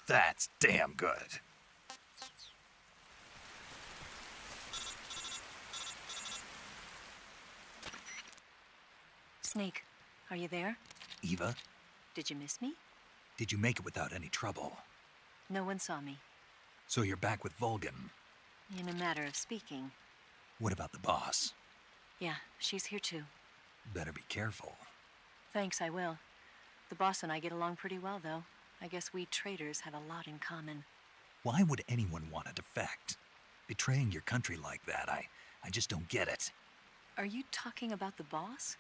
That's damn good. Snake, are you there? Eva, Did you miss me? did you make it without any trouble? No one saw me. So you're back with Vulcan. In a matter of speaking. What about the boss? Yeah, she's here too. Better be careful. Thanks, I will. The boss and I get along pretty well, though. I guess we traitors have a lot in common. Why would anyone want to defect? Betraying your country like that, I just don't get it. Are you talking about the boss?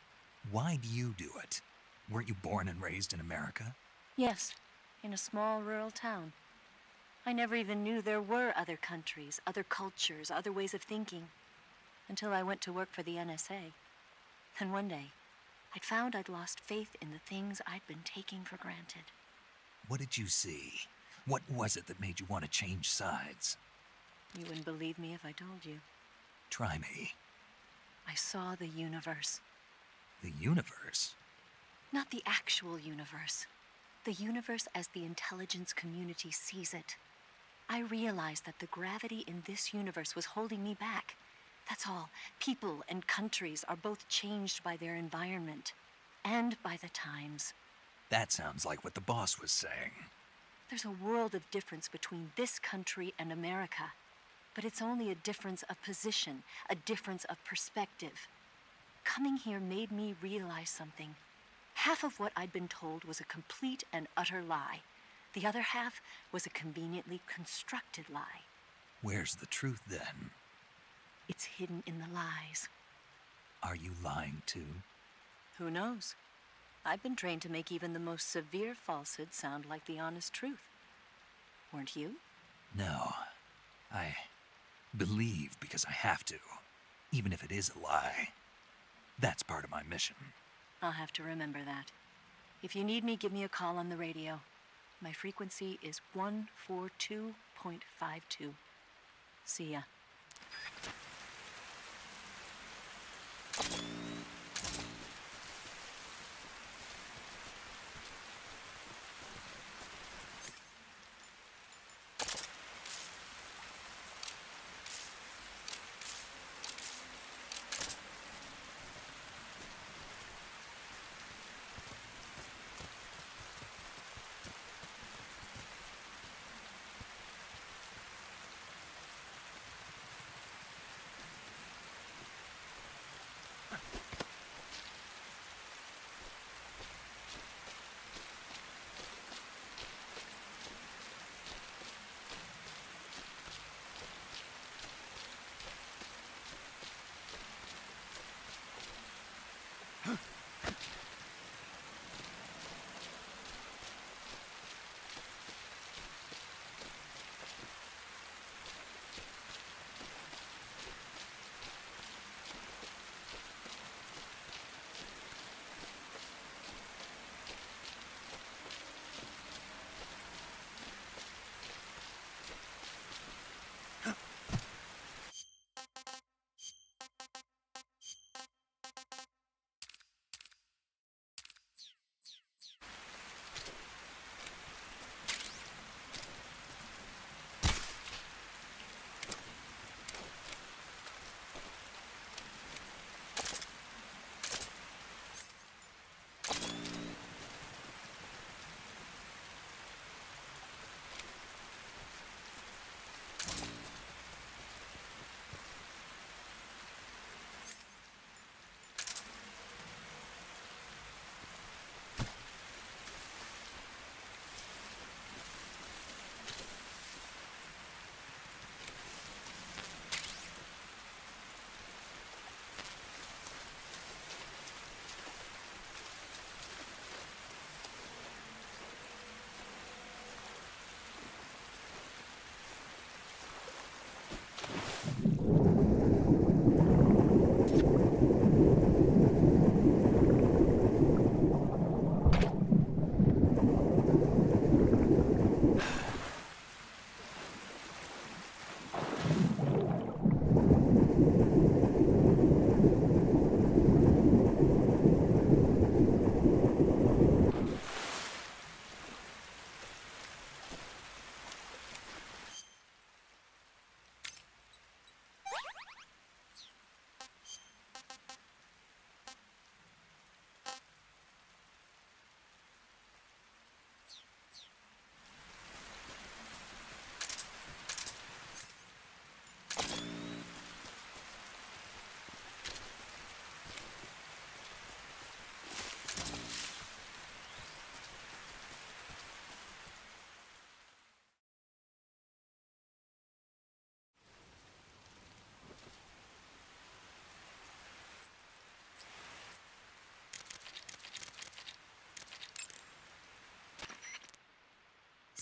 Why do you do it? Weren't you born and raised in America? Yes, in a small rural town. I never even knew there were other countries, other cultures, other ways of thinking. Until I went to work for the NSA. And one day, I'd found I'd lost faith in the things I'd been taking for granted. What did you see? What was it that made you want to change sides? You wouldn't believe me if I told you. Try me. I saw the universe. The universe? Not the actual universe. The universe as the intelligence community sees it. I realized that the gravity in this universe was holding me back. That's all. People and countries are both changed by their environment and by the times. That sounds like what the boss was saying. There's a world of difference between this country and America. But it's only a difference of position, a difference of perspective. Coming here made me realize something. Half of what I'd been told was a complete and utter lie. The other half was a conveniently constructed lie. Where's the truth then? It's hidden in the lies. Are you lying too? Who knows? I've been trained to make even the most severe falsehood sound like the honest truth. Weren't you? No. I believe because I have to, even if it is a lie. That's part of my mission. I'll have to remember that. If you need me, give me a call on the radio. My frequency is 142.52. See ya.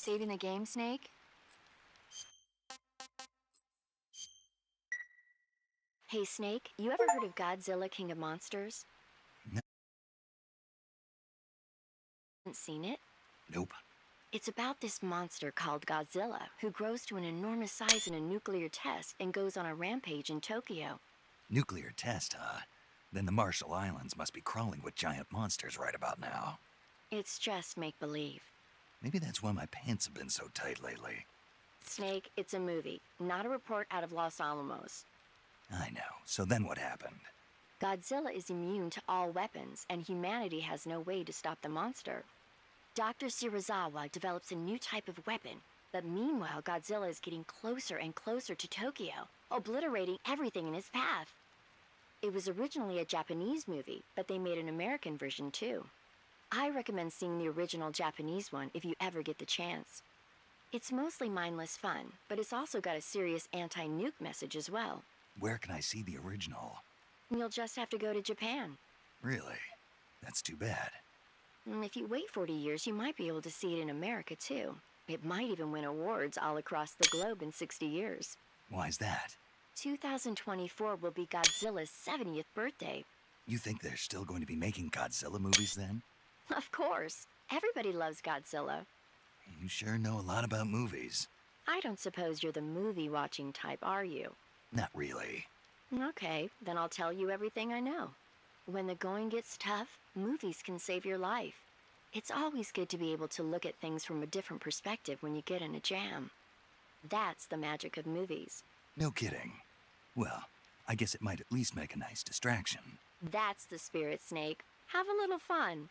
saving the game, Snake? Hey, Snake, you ever heard of Godzilla, King of Monsters? No. Haven't seen it? Nope. It's about this monster called Godzilla, who grows to an enormous size in a nuclear test and goes on a rampage in Tokyo. Nuclear test, huh? Then the Marshall Islands must be crawling with giant monsters right about now. It's just make-believe. Maybe that's why my pants have been so tight lately. Snake, it's a movie, not a report out of Los Alamos. I know. So then what happened? Godzilla is immune to all weapons, and humanity has no way to stop the monster. Dr. Shirazawa develops a new type of weapon, but meanwhile Godzilla is getting closer and closer to Tokyo, obliterating everything in his path. It was originally a Japanese movie, but they made an American version too. I recommend seeing the original Japanese one if you ever get the chance. It's mostly mindless fun, but it's also got a serious anti-nuke message as well. Where can I see the original? You'll just have to go to Japan. Really? That's too bad. If you wait 40 years, you might be able to see it in America too. It might even win awards all across the globe in 60 years. Why's that? 2024 will be Godzilla's 70th birthday. You think they're still going to be making Godzilla movies then? Of course. Everybody loves Godzilla. You sure know a lot about movies. I don't suppose you're the movie-watching type, are you? Not really. Okay, then I'll tell you everything I know. When the going gets tough, movies can save your life. It's always good to be able to look at things from a different perspective when you get in a jam. That's the magic of movies. No kidding. Well, I guess it might at least make a nice distraction. That's the spirit, Snake. Have a little fun.